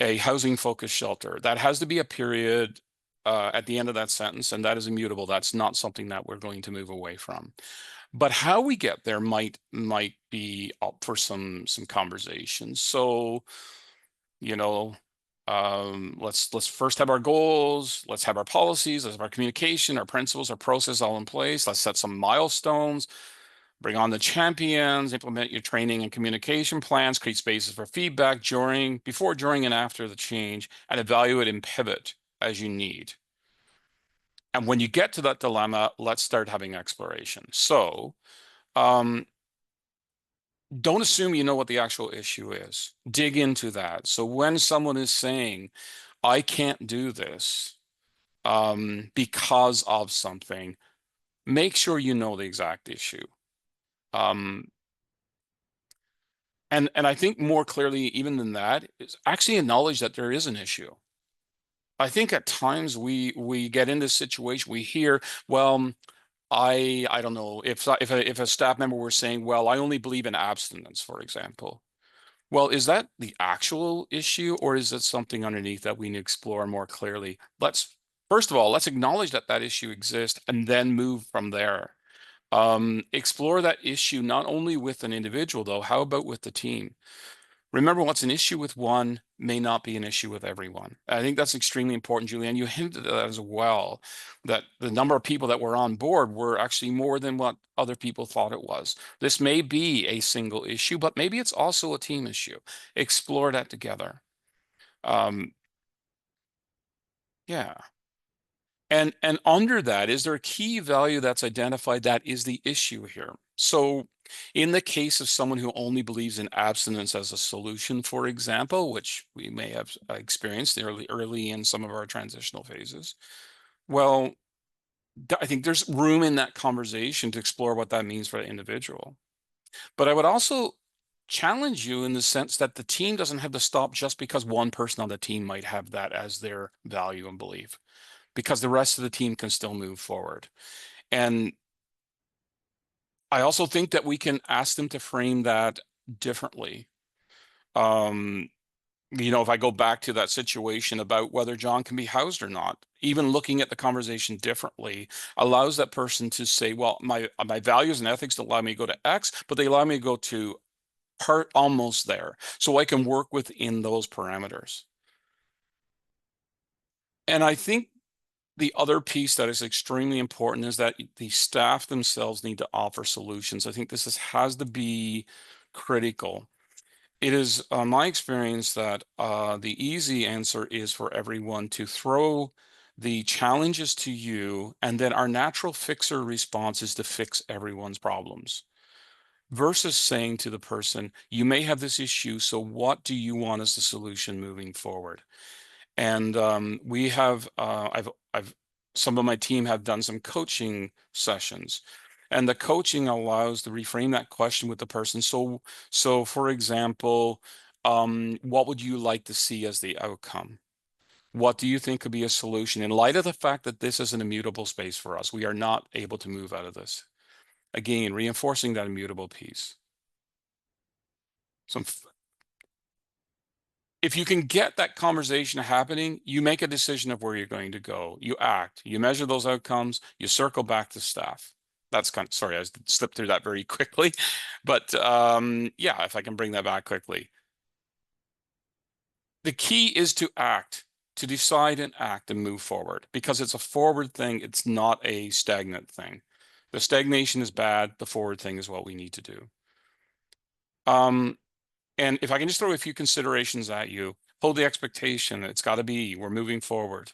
a housing focused shelter. That has to be a period at the end of that sentence, and that is immutable. That's not something that we're going to move away from. But how we get there might be up for some conversations. So, let's first have our goals. Let's have our policies. Let's have our communication, our principles, our process all in place. Let's set some milestones. Bring on the champions, implement your training and communication plans, create spaces for feedback before, during, and after the change, and evaluate and pivot as you need. And when you get to that dilemma, let's start having exploration. So don't assume you know what the actual issue is. Dig into that. So when someone is saying, I can't do this because of something, make sure you know the exact issue. And I think more clearly, even than that, is actually acknowledge that there is an issue. I think at times we get in this situation, we hear, well, I don't know, if a staff member were saying, well, I only believe in abstinence, for example. Well, is that the actual issue, or is it something underneath that we need to explore more clearly? First of all, let's acknowledge that that issue exists and then move from there. Explore that issue not only with an individual, though, how about with the team? Remember, what's an issue with one may not be an issue with everyone. I think that's extremely important, Julianne. You hinted at that as well, that the number of people that were on board were actually more than what other people thought it was. This may be a single issue, but maybe it's also a team issue. Explore that together. Yeah. And under that, is there a key value that's identified that is the issue here? So in the case of someone who only believes in abstinence as a solution, for example, which we may have experienced early in some of our transitional phases, well, I think there's room in that conversation to explore what that means for the individual. But I would also challenge you in the sense that the team doesn't have to stop just because one person on the team might have that as their value and belief, because the rest of the team can still move forward. And I also think that we can ask them to frame that differently. If I go back to that situation about whether John can be housed or not, even looking at the conversation differently allows that person to say, well, my values and ethics allow me to go to X, but they allow me to go to part almost there. So I can work within those parameters. And I think the other piece that is extremely important is that the staff themselves need to offer solutions. I think has to be critical. It is my experience that the easy answer is for everyone to throw the challenges to you, and then our natural fixer response is to fix everyone's problems, versus saying to the person, you may have this issue, so what do you want as the solution moving forward? And we have, I've, some of my team have done some coaching sessions, and the coaching allows to reframe that question with the person. So for example, what would you like to see as the outcome? What do you think could be a solution in light of the fact that this is an immutable space for us? We are not able to move out of this. Again, reinforcing that immutable piece. Some If you can get that conversation happening, you make a decision of where you're going to go. You act, you measure those outcomes, you circle back to staff. That's sorry, I slipped through that very quickly. But yeah, if I can bring that back quickly. The key is to act, to decide and act and move forward, because it's a forward thing. It's not a stagnant thing. The stagnation is bad. The forward thing is what we need to do. And if I can just throw a few considerations at you, hold the expectation. It's got to be, we're moving forward.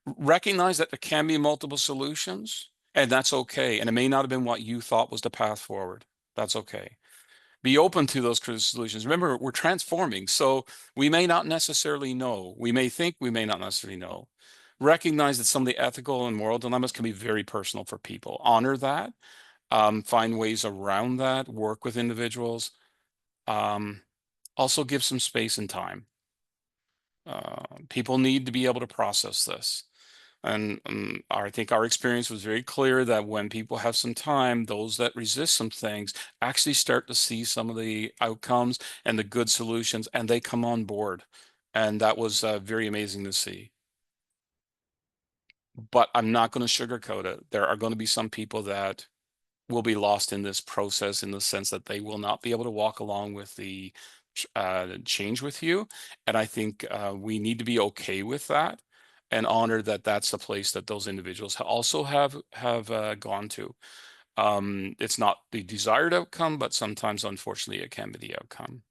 Recognize that there can be multiple solutions, and that's okay. And it may not have been what you thought was the path forward. That's okay. Be open to those solutions. Remember, we're transforming, so we may not necessarily know. We may think, we may not necessarily know. Recognize that some of the ethical and moral dilemmas can be very personal for people. Honor that. Find ways around that. Work with individuals. Also give some space and time. People need to be able to process this. And I think our experience was very clear that when people have some time, those that resist some things actually start to see some of the outcomes and the good solutions, and they come on board. And that was very amazing to see. But I'm not going to sugarcoat it. There are going to be some people that will be lost in this process, in the sense that they will not be able to walk along with the change with you. And I think we need to be okay with that and honor that that's the place that those individuals also have gone to. It's not the desired outcome, but sometimes, unfortunately, it can be the outcome.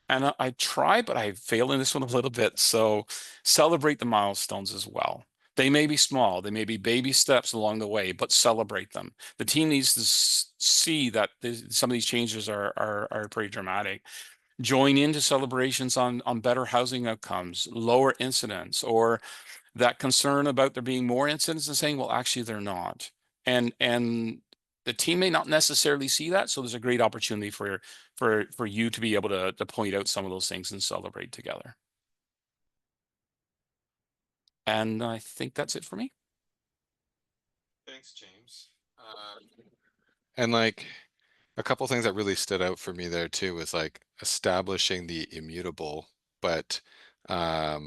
And I try, but I fail in this one a little bit. So celebrate the milestones as well. They may be small, they may be baby steps along the way, but celebrate them. The team needs to see that some of these changes are pretty dramatic. Join into celebrations on better housing outcomes, lower incidents, or that concern about there being more incidents, and saying, well, actually, they're not. And the team may not necessarily see that, so there's a great opportunity for you to be able to point out some of those things and celebrate together. And I think that's it for me. Thanks, James. And like a couple things that really stood out for me there too was like establishing the immutable, but how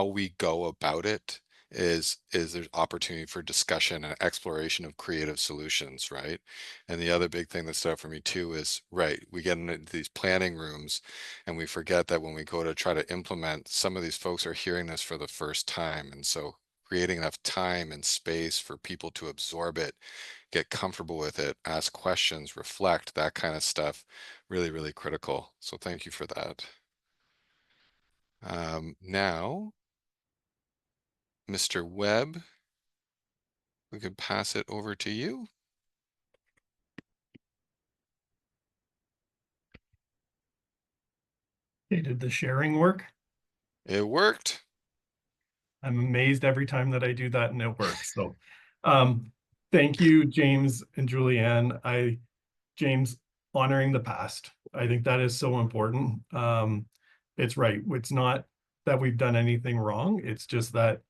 we go about it is there's opportunity for discussion and exploration of creative solutions, right? And the other big thing that stood out for me too is, right, we get into these planning rooms and we forget that when we go to try to implement, some of these folks are hearing this for the first time. And so creating enough time and space for people to absorb it, get comfortable with it, ask questions, reflect, that kind of stuff, really, really critical. So thank you for that. Now, Mr. Webb, we could pass it over to you. Okay, did the sharing work? It worked. I'm amazed every time that I do that and it works. So thank you, James and Julianne. James, honoring the past. I think that is so important. It's right. It's not that we've done anything wrong. It's just that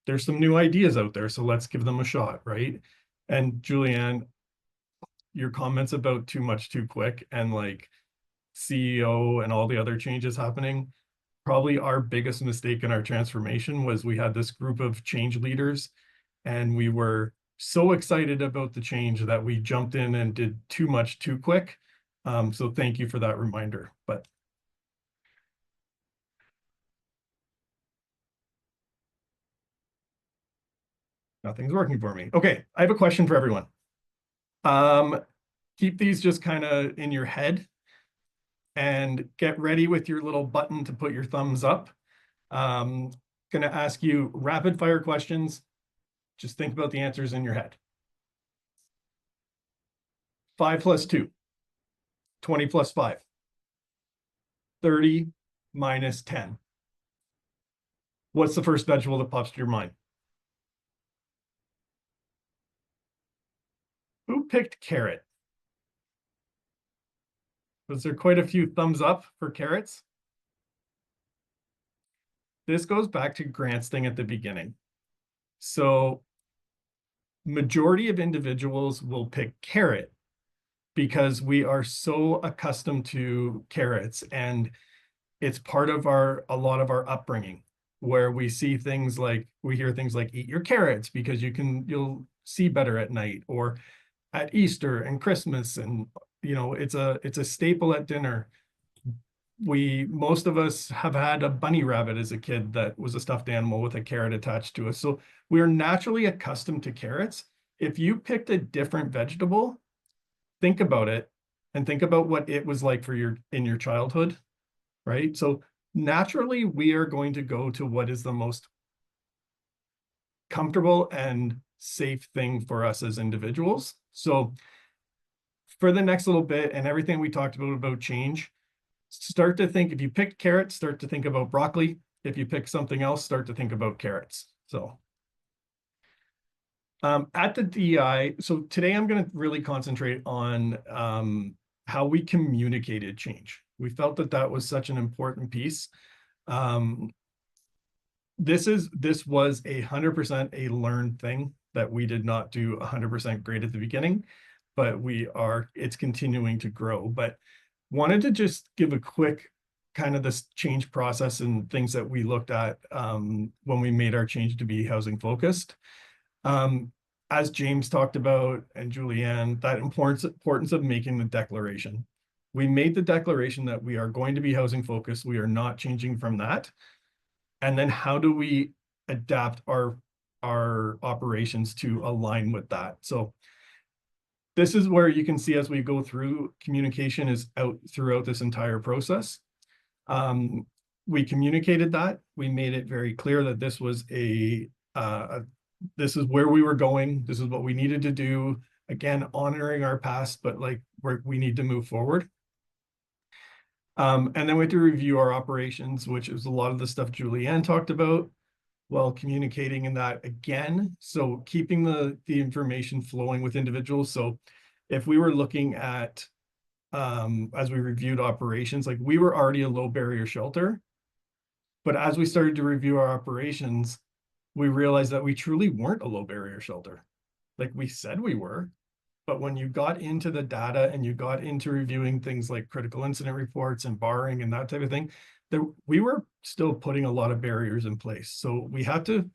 there's some new ideas out there. So let's give them a shot, right? And Julianne, your comments about too much too quick and like CEO and all the other changes happening, probably our biggest mistake in our transformation was we had this group of change leaders and we were so excited about the change that we jumped in and did too much too quick. So thank you for that reminder. But nothing's working for me. Okay, I have a question for everyone. Keep these just kind of in your head and get ready with your little button to put your thumbs up. Gonna ask you rapid fire questions. Just think about the answers in your head. 5 plus 2, 20 plus 5, 30 minus 10. What's the first vegetable that pops to your mind? Who picked carrot? Was there quite a few thumbs up for carrots? This goes back to Grant's thing at the beginning. So majority of individuals will pick carrot because we are so accustomed to carrots and it's part of a lot of our upbringing where we hear things like eat your carrots because you'll see better at night, or at Easter and Christmas, and it's a staple at dinner. Most of us have had a bunny rabbit as a kid that was a stuffed animal with a carrot attached to us. So we're naturally accustomed to carrots. If you picked a different vegetable, think about it and think about what it was like in your childhood, right? So naturally, we are going to go to what is the most comfortable and safe thing for us as individuals. So for the next little bit and everything we talked about change, start to think, if you picked carrots, start to think about broccoli. If you pick something else, start to think about carrots. So at the DEI, so today I'm going to really concentrate on how we communicated change. We felt that was such an important piece. This was 100% a learned thing that we did not do 100% great at the beginning, but it's continuing to grow. But wanted to just give a quick kind of this change process and things that we looked at when we made our change to be housing focused. As James talked about and Julianne, that importance of making the declaration. We made the declaration that we are going to be housing focused. We are not changing from that. And then how do we adapt our operations to align with that? So this is where you can see as we go through, communication is out throughout this entire process. We communicated that. We made it very clear that this was this is where we were going. This is what we needed to do. Again, honoring our past, but like we need to move forward. And then we had to review our operations, which is a lot of the stuff Julianne talked about, while communicating in that again. So keeping the information flowing with individuals. So if we were looking at, as we reviewed operations, like we were already a low barrier shelter, but as we started to review our operations, we realized that we truly weren't a low barrier shelter. Like we said we were, but when you got into the data and you got into reviewing things like critical incident reports and barring and that type of thing, we were still putting a lot of barriers in place. So we had to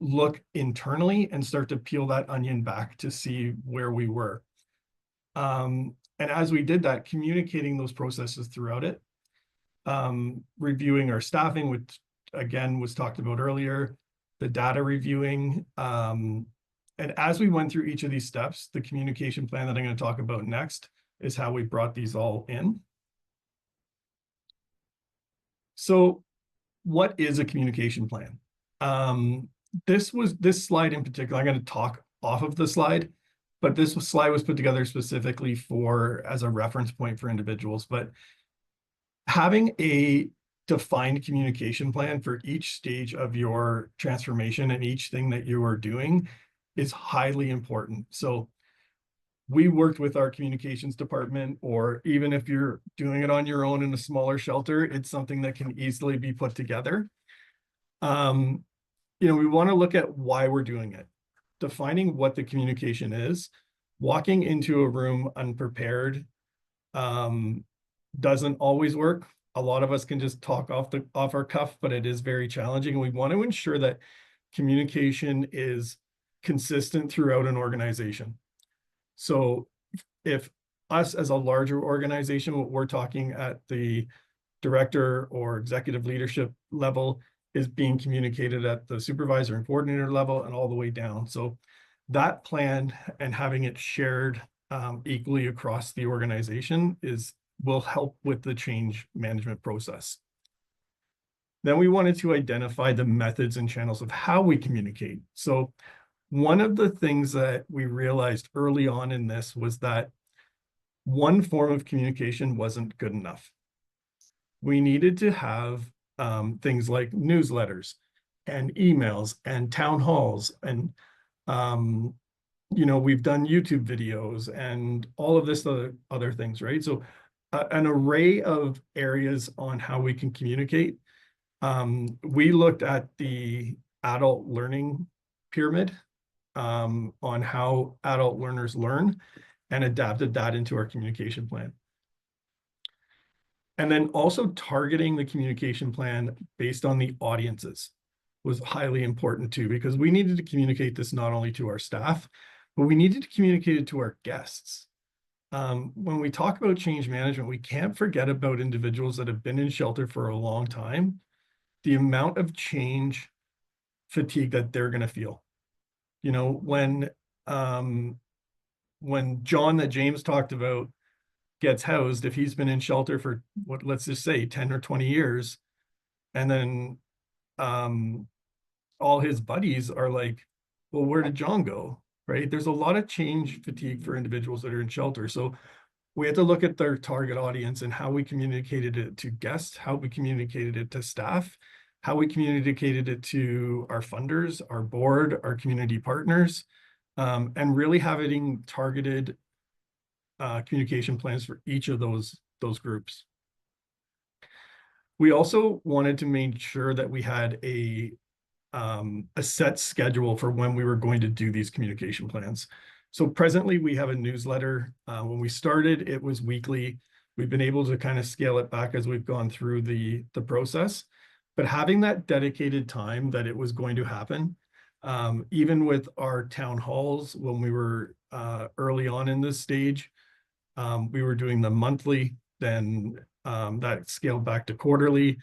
look internally and start to peel that onion back to see where we were. And as we did that, communicating those processes throughout it, reviewing our staffing, which again was talked about earlier, the data reviewing. And as we went through each of these steps, the communication plan that I'm going to talk about next is how we brought these all in. So what is a communication plan? This slide in particular, I'm going to talk off of the slide, but this slide was put together specifically as a reference point for individuals. But having a defined communication plan for each stage of your transformation and each thing that you are doing is highly important. So we worked with our communications department, or even if you're doing it on your own in a smaller shelter, it's something that can easily be put together. We want to look at why we're doing it, defining what the communication is. Walking into a room unprepared doesn't always work. A lot of us can just talk off our cuff, but it is very challenging. And we want to ensure that communication is consistent throughout an organization. So if us as a larger organization, what we're talking at the director or executive leadership level is being communicated at the supervisor and coordinator level and all the way down. So that plan and having it shared equally across the organization will help with the change management process. Then we wanted to identify the methods and channels of how we communicate. So one of the things that we realized early on in this was that one form of communication wasn't good enough. We needed to have things like newsletters and emails and town halls. And, we've done YouTube videos and all of this other things, right? So an array of areas on how we can communicate. We looked at the adult learning pyramid on how adult learners learn and adapted that into our communication plan. And then also targeting the communication plan based on the audiences was highly important too, because we needed to communicate this not only to our staff, but we needed to communicate it to our guests. When we talk about change management, we can't forget about individuals that have been in shelter for a long time, the amount of change fatigue that they're going to feel. When John that James talked about gets housed, if he's been in shelter for let's just say 10 or 20 years, and then all his buddies are like, well, where did John go? Right? There's a lot of change fatigue for individuals that are in shelter. So we had to look at their target audience and how we communicated it to guests, how we communicated it to staff, how we communicated it to our funders, our board, our community partners, and really having targeted communication plans for each of those groups. We also wanted to make sure that we had a set schedule for when we were going to do these communication plans. So presently we have a newsletter. When we started, it was weekly. We've been able to kind of scale it back as we've gone through the process, but having that dedicated time that it was going to happen, even with our town halls, when we were early on in this stage, we were doing them monthly, then that scaled back to quarterly,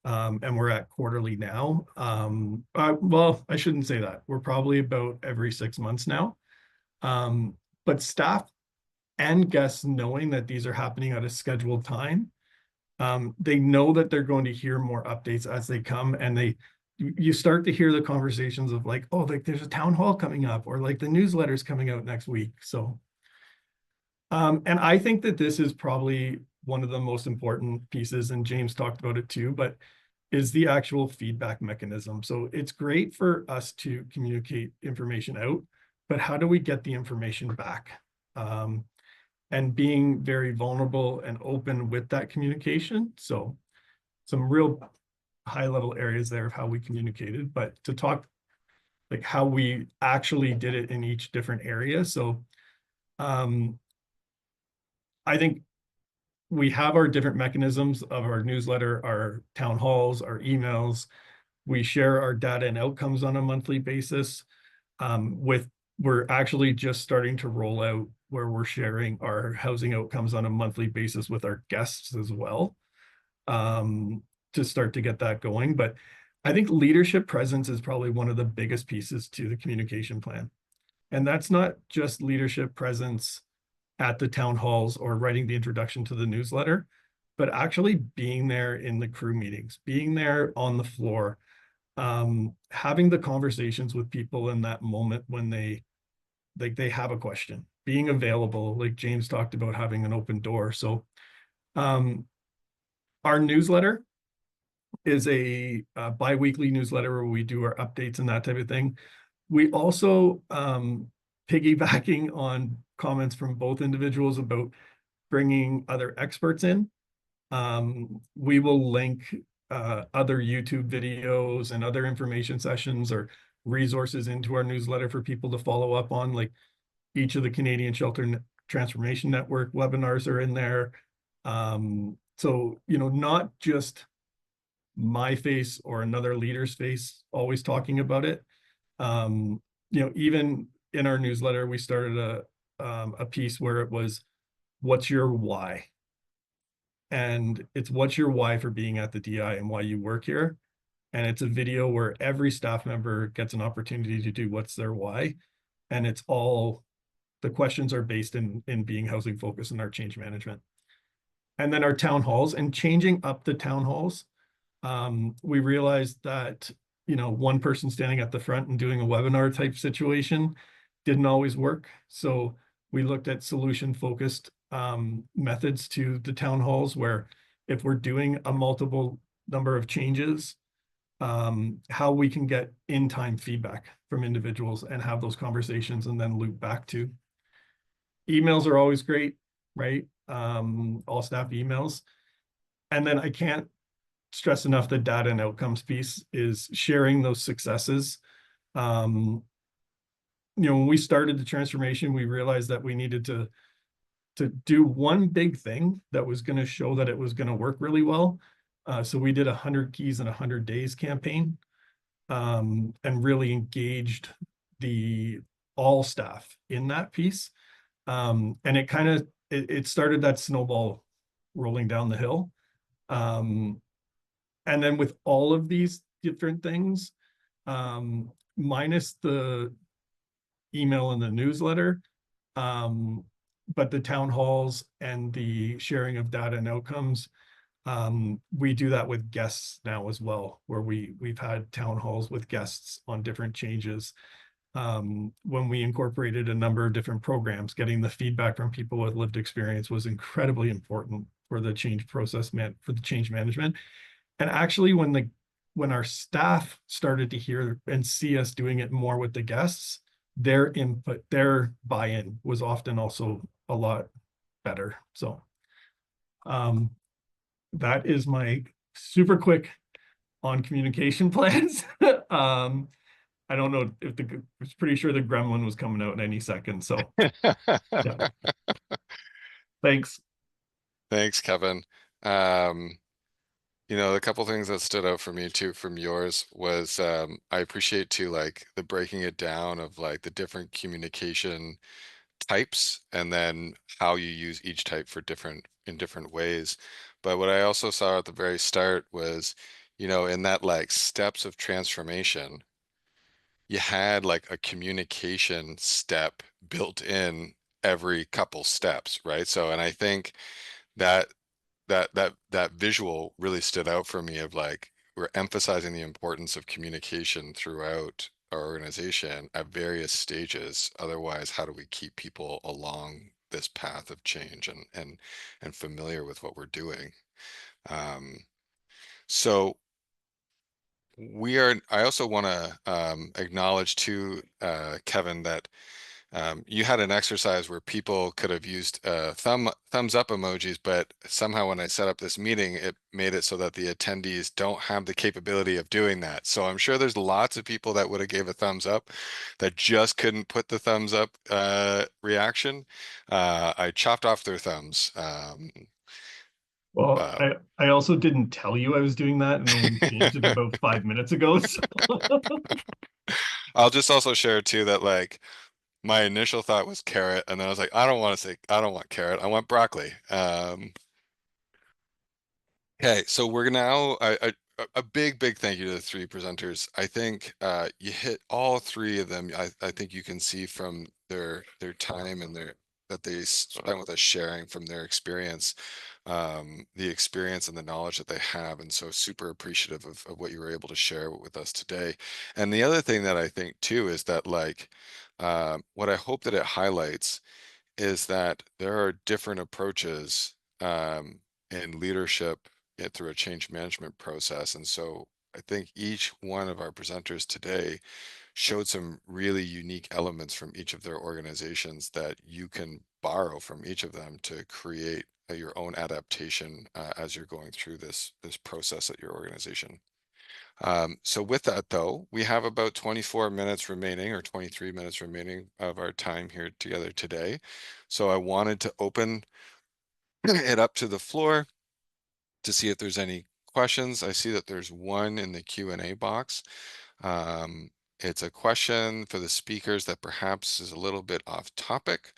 and we're at quarterly now. Well, I shouldn't say that. We're probably about every 6 months now. But staff and guests knowing that these are happening at a scheduled time, they know that they're going to hear more updates as they come, and you start to hear the conversations of like, oh, like there's a town hall coming up, or like the newsletter's coming out next week. So and I think that this is probably one of the most important pieces, and James talked about it too, but is the actual feedback mechanism. So it's great for us to communicate information out, but how do we get the information back? And being very vulnerable and open with that communication. So some real high level areas there of how we communicated, but to talk like how we actually did it in each different area. So I think we have our different mechanisms of our newsletter, our town halls, our emails, We share our data and outcomes on a monthly basis. We're actually just starting to roll out where we're sharing our housing outcomes on a monthly basis with our guests as well, to start to get that going. But I think leadership presence is probably one of the biggest pieces to the communication plan. And that's not just leadership presence at the town halls or writing the introduction to the newsletter, but actually being there in the crew meetings, being there on the floor, having the conversations with people in that moment when they have a question, being available, like James talked about, having an open door. So our newsletter is a bi-weekly newsletter where we do our updates and that type of thing. We also, piggybacking on comments from both individuals about bringing other experts in, we will link other YouTube videos and other information sessions or resources into our newsletter for people to follow up on. Like each of the Canadian Shelter Transformation Network webinars are in there. So, not just my face or another leader's face always talking about it. Even in our newsletter, we started a piece where it was, what's your why? And it's what's your why for being at the DI and why you work here. And it's a video where every staff member gets an opportunity to do what's their why. And it's all, the questions are based in being housing focused in our change management. And then our town halls, and changing up the town halls. We realized that, one person standing at the front and doing a webinar type situation didn't always work. So we looked at solution focused methods to the town halls, where if we're doing a multiple number of changes, how we can get in-time feedback from individuals and have those conversations and then loop back to. Emails are always great, right? All staff emails. And then I can't stress enough the data and outcomes piece is sharing those successes. When we started the transformation, we realized that we needed to do one big thing that was going to show that it was going to work really well. So we did 100 keys in 100 days campaign, and really engaged all staff in that piece. And it kind of, it started that snowball rolling down the hill. And then with all of these different things, minus the email and the newsletter, but the town halls and the sharing of data and outcomes, we do that with guests now as well, where we've had town halls with guests on different changes. When we incorporated a number of different programs, getting the feedback from people with lived experience was incredibly important for the change process, for the change management. And actually, when our staff started to hear and see us doing it more with the guests, their input, their buy-in was often also a lot better. So that is my super quick on communication plans. I don't know if I was pretty sure the gremlin was coming out in any second. So yeah. Thanks. Thanks, Kevin. A couple things that stood out for me too from yours was I appreciate too, like the breaking it down of like the different communication types and then how you use each type in different ways. But what I also saw at the very start was, in that like steps of transformation, you had like a communication step built in every couple steps, right? So, and I think that that visual really stood out for me of like we're emphasizing the importance of communication throughout our organization at various stages. Otherwise, how do we keep people along this path of change and familiar with what we're doing? So I also want to acknowledge too, Kevin, that you had an exercise where people could have used thumbs up emojis, but somehow when I set up this meeting, it made it so that the attendees don't have the capability of doing that. So I'm sure there's lots of people that would have gave a thumbs up that just couldn't put the thumbs up reaction. I chopped off their thumbs. Well, I also didn't tell you I was doing that and only changed it about 5 minutes ago. So. I'll just also share too that like my initial thought was carrot, and then I was like, I don't want carrot, I want broccoli. Okay, so we're now a big thank you to the three presenters. I think you hit all three of them. I think you can see from their time and their that they spent with us sharing from their experience, the experience and the knowledge that they have, and so super appreciative of what you were able to share with us today. And the other thing that I think too is that like what I hope that it highlights is that there are different approaches in leadership through a change management process. And so I think each one of our presenters today showed some really unique elements from each of their organizations that you can borrow from each of them to create your own adaptation as you're going through this process at your organization. So with that though, we have about 24 minutes remaining or 23 minutes remaining of our time here together today. So I wanted to open it up to the floor to see if there's any questions. I see that there's one in the Q&A box. It's a question for the speakers that perhaps is a little bit off topic.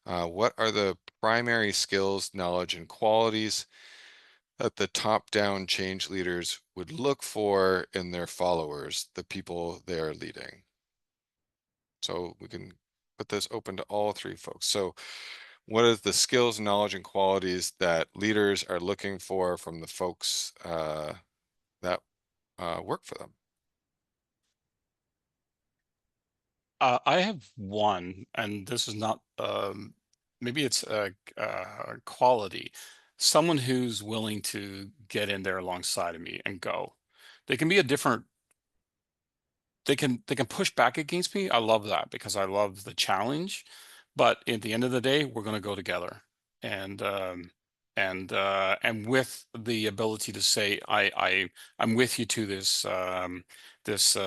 What are the primary skills, knowledge, and qualities that the top-down change leaders would look for in their followers, the people they are leading? So we can put this open to all three folks. So what are the skills, knowledge, and qualities that leaders are looking for from the folks that work for them? I have one, and this is not, maybe it's a quality. Someone who's willing to get in there alongside of me and go. They can be a different, they can push back against me. I love that because I love the challenge. But at the end of the day, we're going to go together. And and with the ability to say, I'm with you to this this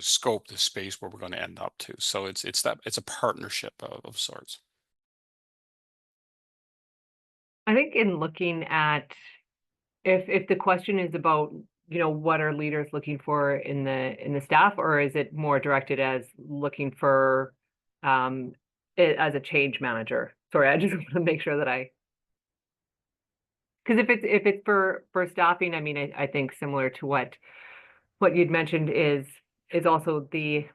scope, this space where we're going to end up to. So it's that it's a partnership of sorts. I think in looking at if the question is about, what are leaders looking for in the staff, or is it more directed as looking for it as a change manager? Sorry, I just want to make sure that because if it's for staffing, I mean, I think similar to what you'd mentioned is also the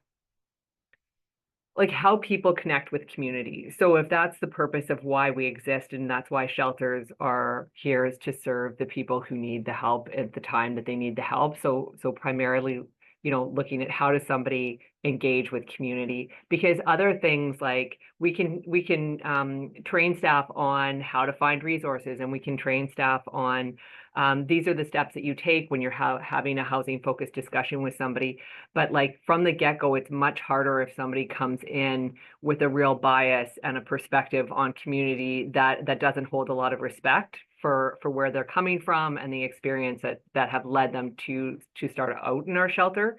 like how people connect with community. So if that's the purpose of why we exist, and that's why shelters are here, is to serve the people who need the help at the time that they need the help. So primarily, looking at how does somebody engage with community, because other things like we can train staff on how to find resources, and we can train staff on these are the steps that you take when you're having a housing focused discussion with somebody. But like from the get-go, it's much harder if somebody comes in with a real bias and a perspective on community that doesn't hold a lot of respect for where they're coming from and the experience that have led them to start out in our shelter.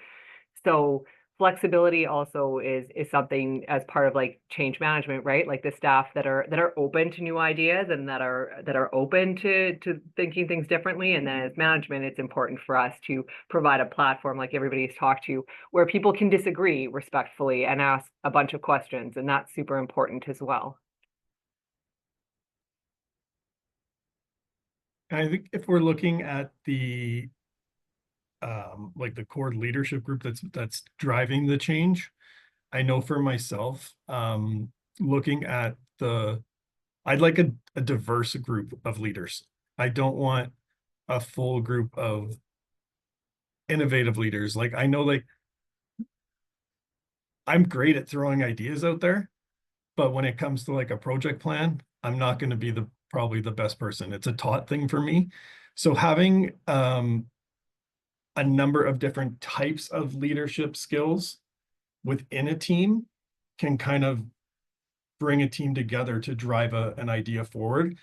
So flexibility also is something as part of like change management, right? Like the staff that are open to new ideas and that are open to thinking things differently. And then as management, it's important for us to provide a platform like everybody's talked to where people can disagree respectfully and ask a bunch of questions. And that's super important as well. I think if we're looking at the like the core leadership group that's driving the change, I know for myself, looking at I'd like a diverse group of leaders. I don't want a full group of innovative leaders. Like I know like I'm great at throwing ideas out there, but when it comes to like a project plan, I'm not going to be probably the best person. It's a taught thing for me. So having a number of different types of leadership skills within a team can kind of bring a team together to drive an idea forward.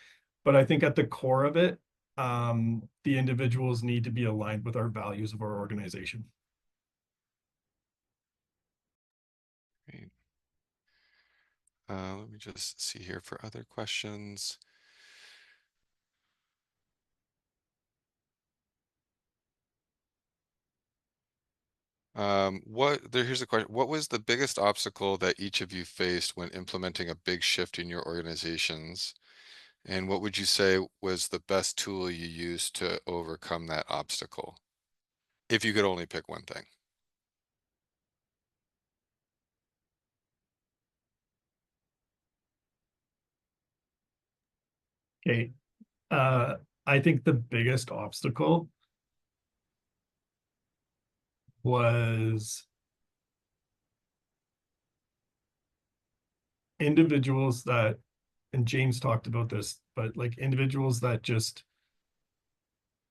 But I think at the core of it, the individuals need to be aligned with our values of our organization. Great. Let me just see here for other questions. Here's a question. What was the biggest obstacle that each of you faced when implementing a big shift in your organizations? And what would you say was the best tool you used to overcome that obstacle? If you could only pick one thing. Okay. I think the biggest obstacle was individuals that, and James talked about this, but like individuals that just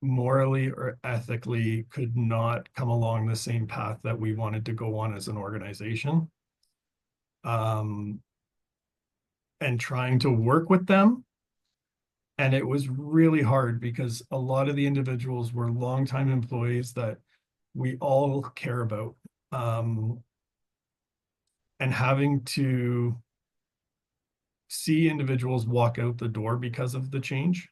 morally or ethically could not come along the same path that we wanted to go on as an organization. And trying to work with them. And it was really hard because a lot of the individuals were longtime employees that we all care about. And having to see individuals walk out the door because of the change,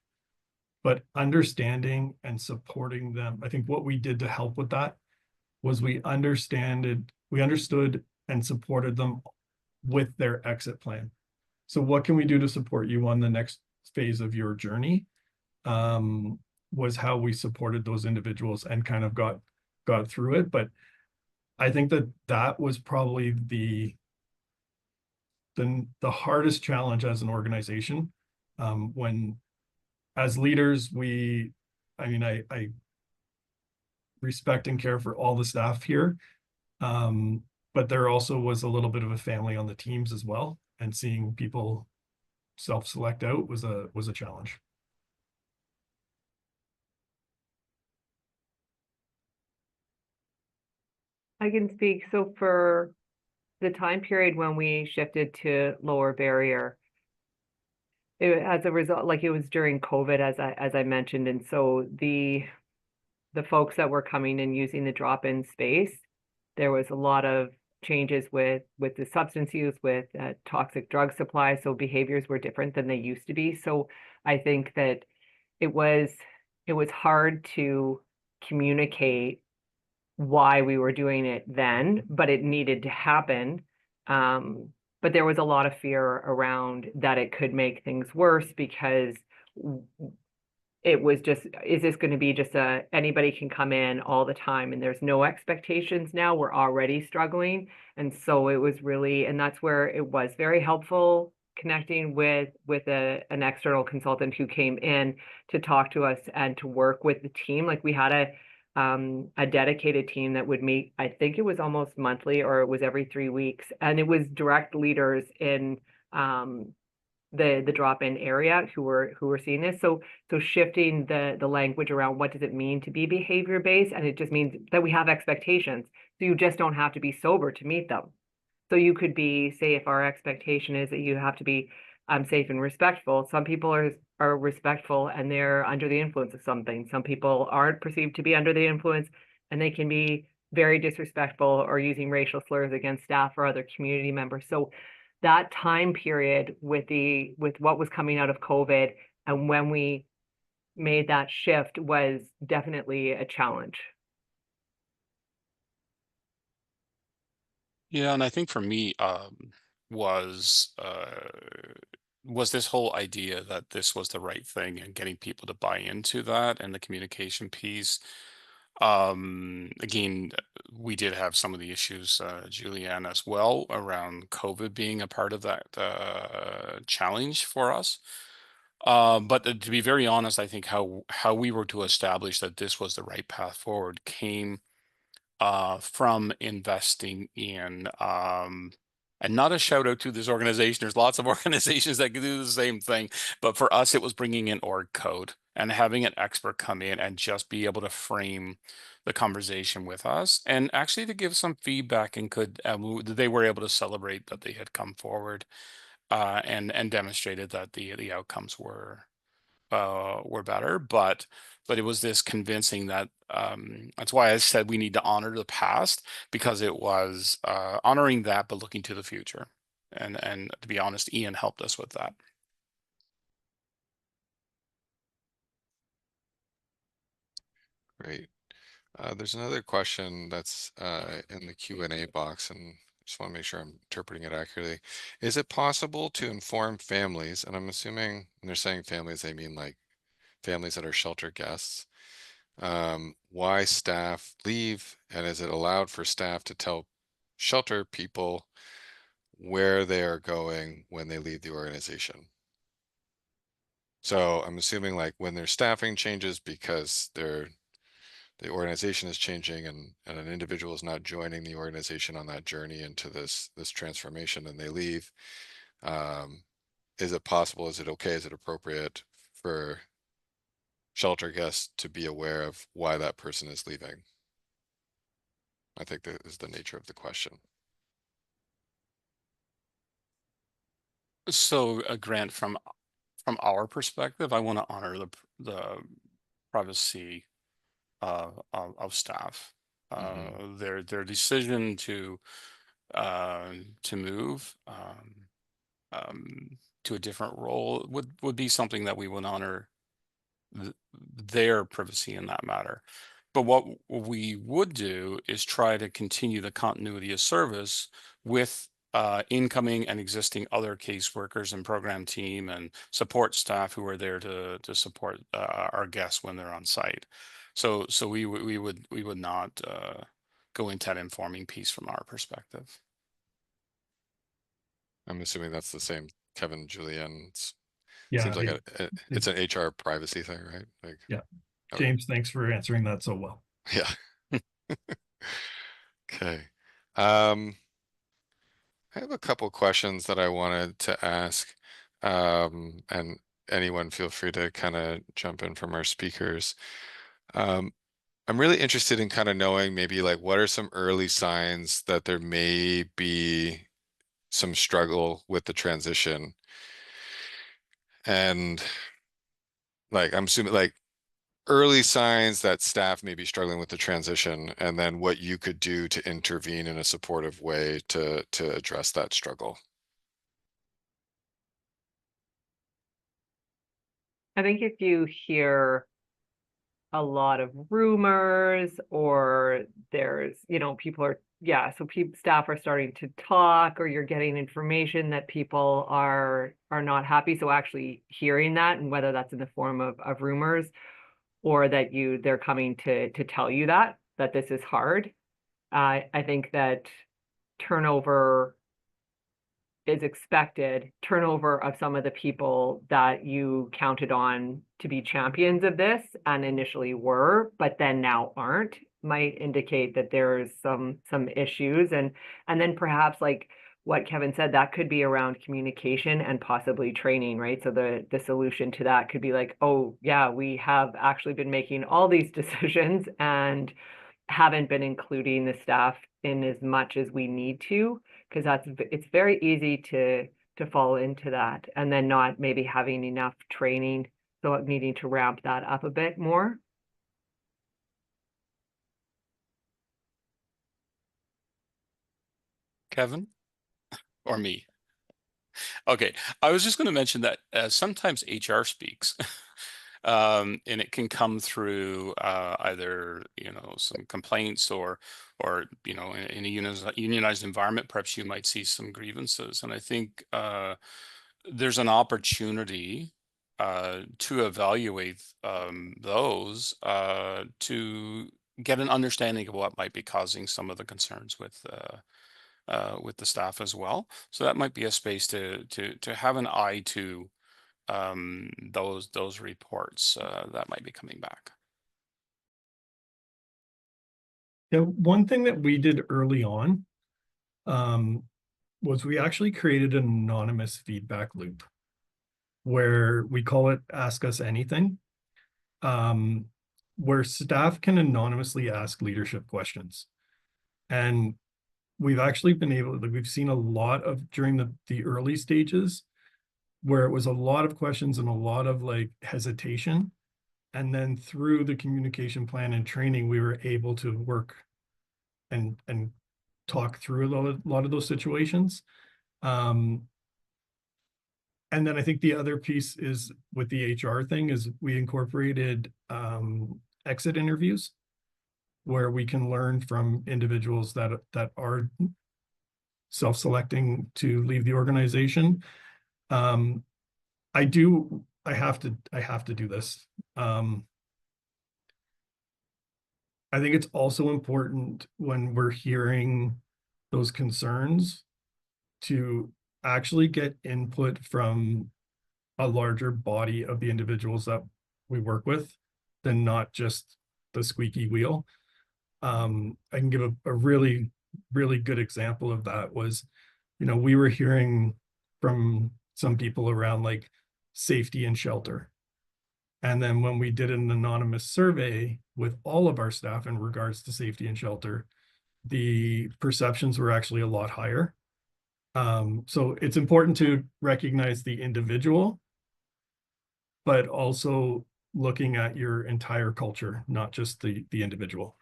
but understanding and supporting them. I think what we did to help with that was we understood and supported them with their exit plan. So what can we do to support you on the next phase of your journey? Was how we supported those individuals and kind of got through it. But I think that was probably the hardest challenge as an organization. When as leaders, I respect and care for all the staff here. But there also was a little bit of a family on the teams as well. And seeing people self-select out was a challenge. I can speak. So for the time period when we shifted to lower barrier, as a result, like it was during COVID, as I mentioned, and so the folks that were coming and using the drop-in space, there was a lot of changes with the substance use, with toxic drug supply. So behaviors were different than they used to be. So I think that it was hard to communicate why we were doing it then, but it needed to happen. But there was a lot of fear around that it could make things worse because it was just, is this going to be just anybody can come in all the time and there's no expectations now? We're already struggling. And so it was really, and that's where it was very helpful connecting with an external consultant who came in to talk to us and to work with the team. Like we had a dedicated team that would meet, I think it was almost monthly or it was every 3 weeks. And it was direct leaders in the drop-in area who were seeing this. So shifting the language around what does it mean to be behavior based, and it just means that we have expectations. So you just don't have to be sober to meet them. So you could be, say, if our expectation is that you have to be safe and respectful. Some people are respectful and they're under the influence of something. Some people aren't perceived to be under the influence and they can be very disrespectful or using racial slurs against staff or other community members. So that time period with what was coming out of COVID and when we made that shift was definitely a challenge. Yeah, and I think for me, was was this whole idea that this was the right thing and getting people to buy into that and the communication piece. Again, we did have some of the issues, Julianne, as well, around COVID being a part of that challenge for us. But to be very honest, I think how we were to establish that this was the right path forward came from investing in and not a shout out to this organization. There's lots of organizations that can do the same thing, but for us, it was bringing in org code and having an expert come in and just be able to frame the conversation with us and actually to give some feedback and they were able to celebrate that they had come forward and demonstrated that the outcomes were better, but it was this convincing that that's why I said we need to honor the past, because it was honoring that but looking to the future. And to be honest, Ian helped us with that. Great. There's another question that's in the Q&A box, and just want to make sure I'm interpreting it accurately. Is it possible to inform families, and I'm assuming when they're saying families, they mean like families that are shelter guests, why staff leave, and is it allowed for staff to tell shelter people where they are going when they leave the organization? So I'm assuming like when their staffing changes because the organization is changing and an individual is not joining the organization on that journey into this transformation and they leave, is it possible, is it okay, is it appropriate for shelter guests to be aware of why that person is leaving? I think that is the nature of the question. So, Grant, from our perspective, I want to honor the privacy of staff. Their decision to move to a different role would be something that we would honor their privacy in that matter. But what we would do is try to continue the continuity of service with incoming and existing other caseworkers and program team and support staff who are there to support our guests when they're on site. So we would not go into that informing piece from our perspective. I'm assuming that's the same, Kevin, Julianne. Yeah, Seems like it's an HR privacy thing, right? Like, yeah. okay. James, thanks for answering that so well. Yeah. Okay. I have a couple questions that I wanted to ask, and anyone feel free to kind of jump in from our speakers. I'm really interested in kind of knowing maybe like what are some early signs that there may be some struggle with the transition, and like I'm assuming like early signs that staff may be struggling with the transition, and then what you could do to intervene in a supportive way to address that struggle. I think if you hear a lot of rumors or there's, people are, so staff are starting to talk or you're getting information that people are not happy. So actually hearing that, and whether that's in the form of rumors or that they're coming to tell you that this is hard. I think that turnover is expected, turnover of some of the people that you counted on to be champions of this and initially were, but then now aren't, might indicate that there's some issues. And then perhaps like what Kevin said, that could be around communication and possibly training, right? So the solution to that could be like, oh yeah, we have actually been making all these decisions and haven't been including the staff in as much as we need to, because it's very easy to fall into that and then not maybe having enough training, so needing to ramp that up a bit more. Kevin or me? Okay, I was just going to mention that sometimes HR speaks, and it can come through either some complaints or in a unionized environment, perhaps you might see some grievances, and I think there's an opportunity to evaluate those to get an understanding of what might be causing some of the concerns with the staff as well. So that might be a space to have an eye to those reports that might be coming back. Yeah, one thing that we did early on was we actually created an anonymous feedback loop where we call it Ask Us Anything, where staff can anonymously ask leadership questions. And we've actually been able to, we've seen a lot of during the early stages where it was a lot of questions and a lot of like hesitation. And then through the communication plan and training, we were able to work and talk through a lot of those situations. And then I think the other piece is with the HR thing is we incorporated exit interviews where we can learn from individuals that are self-selecting to leave the organization. I have to do this. I think it's also important when we're hearing those concerns to actually get input from a larger body of the individuals that we work with than not just the squeaky wheel. I can give a really, really good example of that was, we were hearing from some people around like safety and shelter. And then when we did an anonymous survey with all of our staff in regards to safety and shelter, the perceptions were actually a lot higher. So it's important to recognize the individual, but also looking at your entire culture, not just the individual.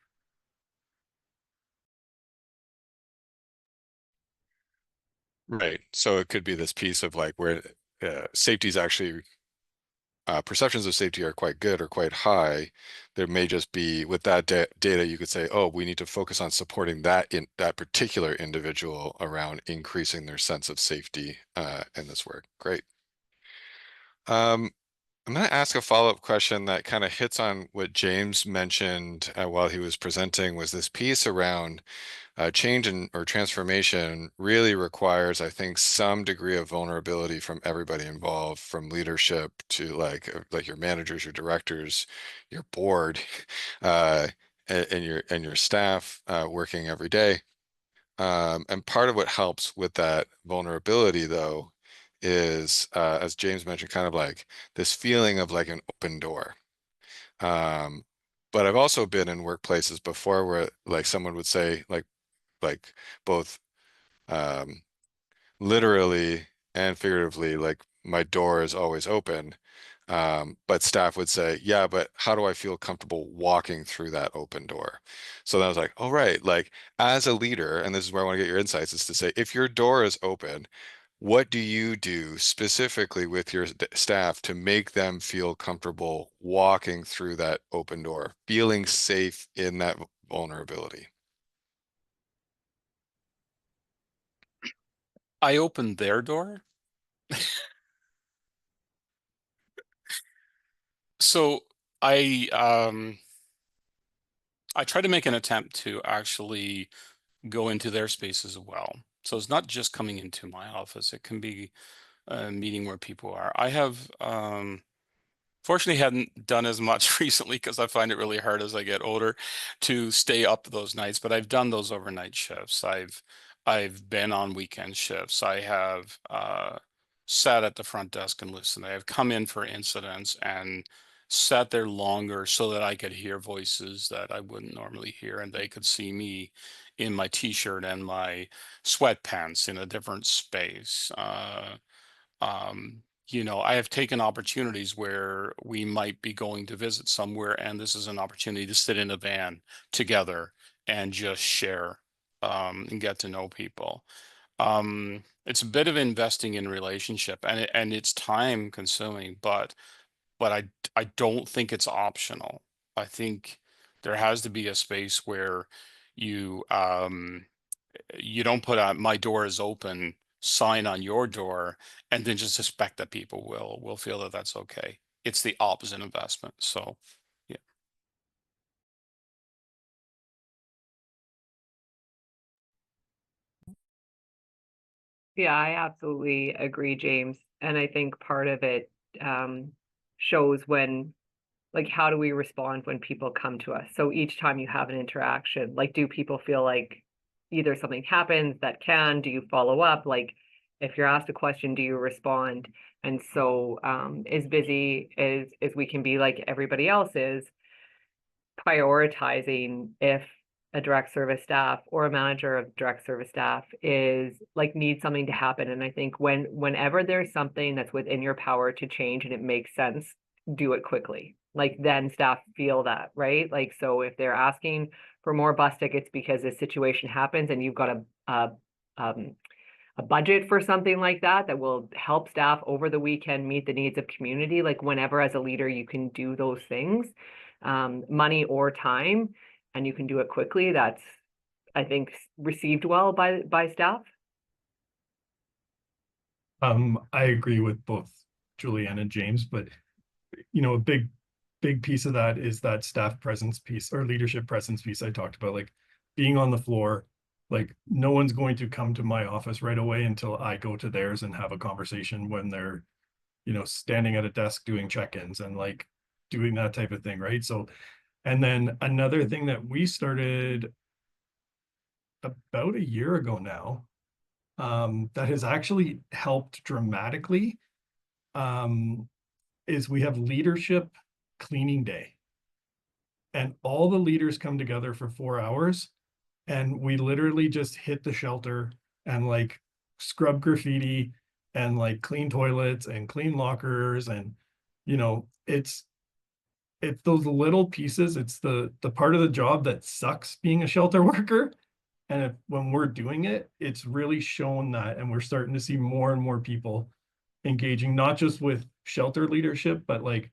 Right. So it could be this piece of like where safety is actually perceptions of safety are quite good or quite high. There may just be with that data, you could say, oh, we need to focus on supporting that in that particular individual around increasing their sense of safety in this work. Great. I'm going to ask a follow-up question that kind of hits on what James mentioned while he was presenting, was this piece around change or transformation really requires, I think, some degree of vulnerability from everybody involved, from leadership to like your managers, your directors, your board, uh, and your staff working every day. And part of what helps with that vulnerability, though, is as James mentioned, kind of like this feeling of like an open door. Um, but I've also been in workplaces before where like someone would say like both um, literally and figuratively, like my door is always open. But staff would say, yeah, but how do I feel comfortable walking through that open door? So then I was like, all right, like as a leader, and this is where I want to get your insights, is to say, if your door is open, what do you do specifically with your staff to make them feel comfortable walking through that open door, feeling safe in that vulnerability? I opened their door. So I try to make an attempt to actually go into their space as well. So it's not just coming into my office. It can be a meeting where people are. I have fortunately hadn't done as much recently because I find it really hard as I get older to stay up those nights, but I've done those overnight shifts. I've been on weekend shifts. I have sat at the front desk and listened. I have come in for incidents and sat there longer so that I could hear voices that I wouldn't normally hear, and they could see me in my t-shirt and my sweatpants in a different space. I have taken opportunities where we might be going to visit somewhere, and this is an opportunity to sit in a van together and just share and get to know people. It's a bit of investing in relationship, and it's time consuming, but I don't think it's optional. I think there has to be a space where you you don't put a "my door is open" sign on your door and then just expect that people will feel that that's okay. It's the opposite investment. So yeah. Yeah, I absolutely agree, James. And I think part of it shows when, like, how do we respond when people come to us? So each time you have an interaction, like, do people feel like either something happens that do you follow up? Like, if you're asked a question, do you respond? And so, as busy as we can be, like everybody else is, prioritizing if a direct service staff or a manager of direct service staff is like needs something to happen. And I think whenever there's something that's within your power to change and it makes sense, do it quickly. Like then staff feel that, right? Like so if they're asking for more bus tickets because a situation happens and you've got a budget for something like that that will help staff over the weekend meet the needs of community, like whenever as a leader you can do those things, money or time, and you can do it quickly, that's, I think, received well by staff. I agree with both Julianne and James, but a big piece of that is that staff presence piece or leadership presence piece I talked about, like being on the floor. Like no one's going to come to my office right away until I go to theirs and have a conversation when they're, standing at a desk doing check-ins and like doing that type of thing, right? So, and then another thing that we started about a year ago now, that has actually helped dramatically, is we have leadership cleaning day. And all the leaders come together for 4 hours, and we literally just hit the shelter and like scrub graffiti and like clean toilets and clean lockers. And it's those little pieces. It's the part of the job that sucks being a shelter worker. And when we're doing it, it's really shown that, and we're starting to see more and more people engaging, not just with shelter leadership, but like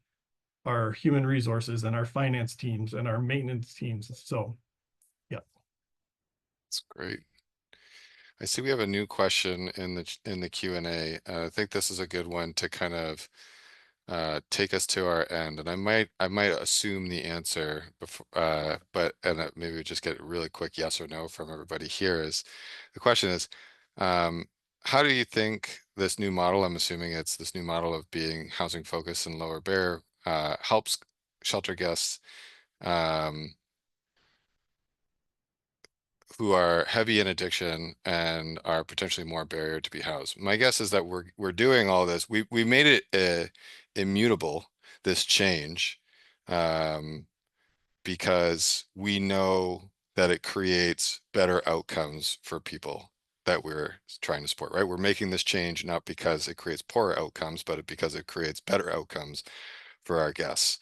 our human resources and our finance teams and our maintenance teams. So, yeah. That's great. I see we have a new question in the Q&A. I think this is a good one to kind of take us to our end, and I might assume the answer before, but maybe we just get a really quick yes or no from everybody here. Is the question is, how do you think this new model, I'm assuming it's this new model of being housing focused and lower barrier, helps shelter guests who are heavy in addiction and are potentially more barrier to be housed? My guess is that we're doing all this. We made it immutable, this change, because we know that it creates better outcomes for people that we're trying to support, right? We're making this change not because it creates poorer outcomes, but because it creates better outcomes for our guests.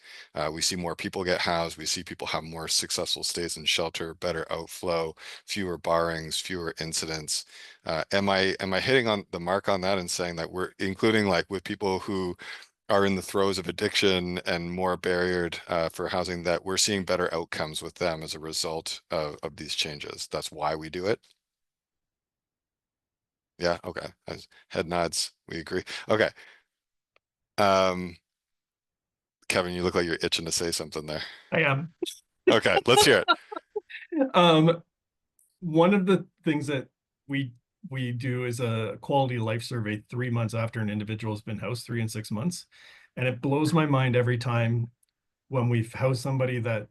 We see more people get housed. We see people have more successful stays in shelter, better outflow, fewer borrowings, fewer incidents. Am I hitting on the mark on that and saying that we're including, like, with people who are in the throes of addiction and more barriered for housing, that we're seeing better outcomes with them as a result of these changes? That's why we do it. Yeah, okay. Head nods. We agree. Okay. Kevin, you look like you're itching to say something there. I am. Okay, let's hear it. One of the things that we do is a quality of life survey 3 months after an individual has been housed, 3 and 6 months. And it blows my mind every time when we've housed somebody that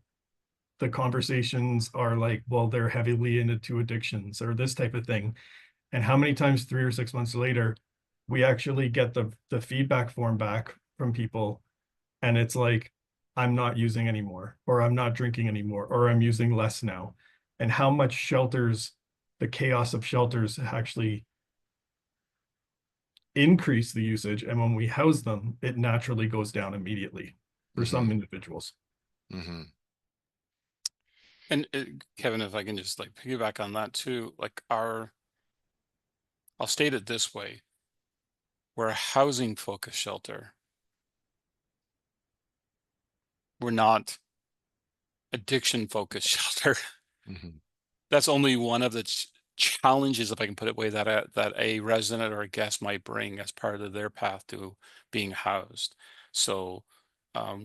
the conversations are like, well, they're heavily into addictions or this type of thing. And how many times 3 or 6 months later, we actually get the feedback form back from people. And it's like, I'm not using anymore, or I'm not drinking anymore, or I'm using less now. And how much shelters, the chaos of shelters actually increase the usage. And when we house them, it naturally goes down immediately for some individuals. Mm-hmm. And Kevin, if I can just like piggyback on that too, like I'll state it this way: we're a housing focused shelter. We're not addiction focused shelter. Mm-hmm. That's only one of the challenges, if I can put it way, that a resident or a guest might bring as part of their path to being housed. So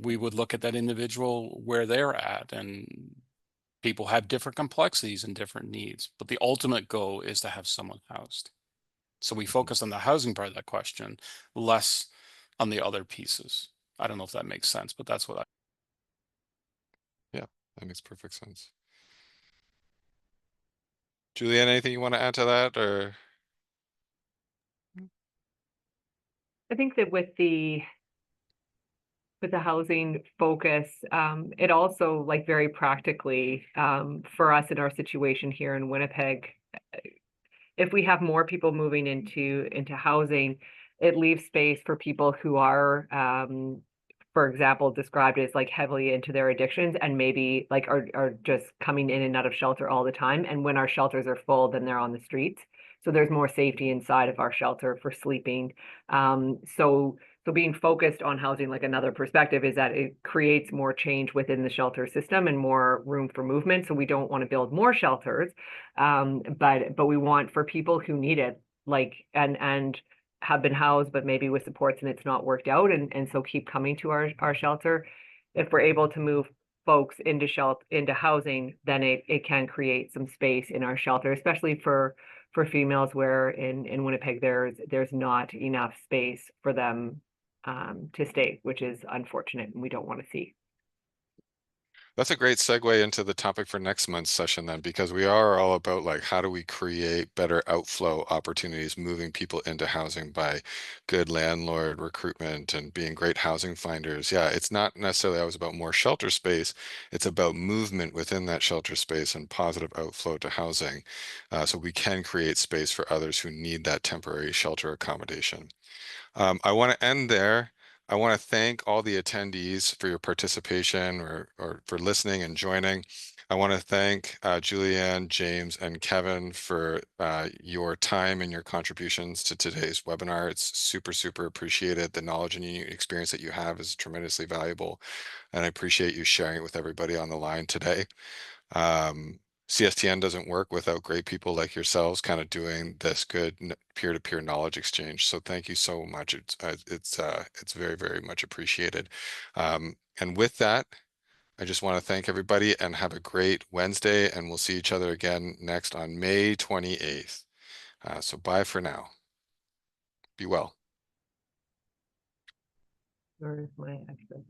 we would look at that individual where they're at, and people have different complexities and different needs, but the ultimate goal is to have someone housed. So we focus on the housing part of that question, less on the other pieces. I don't know if that makes sense, but that's what Yeah, that makes perfect sense. Julianne, anything you want to add to that, or? I think that with the housing focus, it also, like, very practically, for us in our situation here in Winnipeg, if we have more people moving into housing, it leaves space for people who are, for example, described as like heavily into their addictions and maybe like are just coming in and out of shelter all the time. And when our shelters are full, then they're on the streets. So there's more safety inside of our shelter for sleeping. So So being focused on housing, like another perspective, is that it creates more change within the shelter system and more room for movement. So we don't want to build more shelters, but we want for people who need it, like and have been housed, but maybe with supports and it's not worked out, and so keep coming to our shelter. If we're able to move folks into housing, then it can create some space in our shelter, especially for females, where in Winnipeg there's not enough space for them to stay, which is unfortunate and we don't want to see. That's a great segue into the topic for next month's session then, because we are all about like how do we create better outflow opportunities, moving people into housing by good landlord recruitment and being great housing finders. Yeah, it's not necessarily always about more shelter space. It's about movement within that shelter space and positive outflow to housing. So we can create space for others who need that temporary shelter accommodation. I want to end there. I want to thank all the attendees for your participation or for listening and joining. I want to thank Julianne, James, and Kevin for your time and your contributions to today's webinar. It's super, super appreciated. The knowledge and experience that you have is tremendously valuable, and I appreciate you sharing it with everybody on the line today. CSTN doesn't work without great people like yourselves kind of doing this good peer-to-peer knowledge exchange. So thank you so much. It's very, very much appreciated. And with that, I just want to thank everybody and have a great Wednesday, and we'll see each other again next on May 28th. So bye for now. Be well. Where is my exit?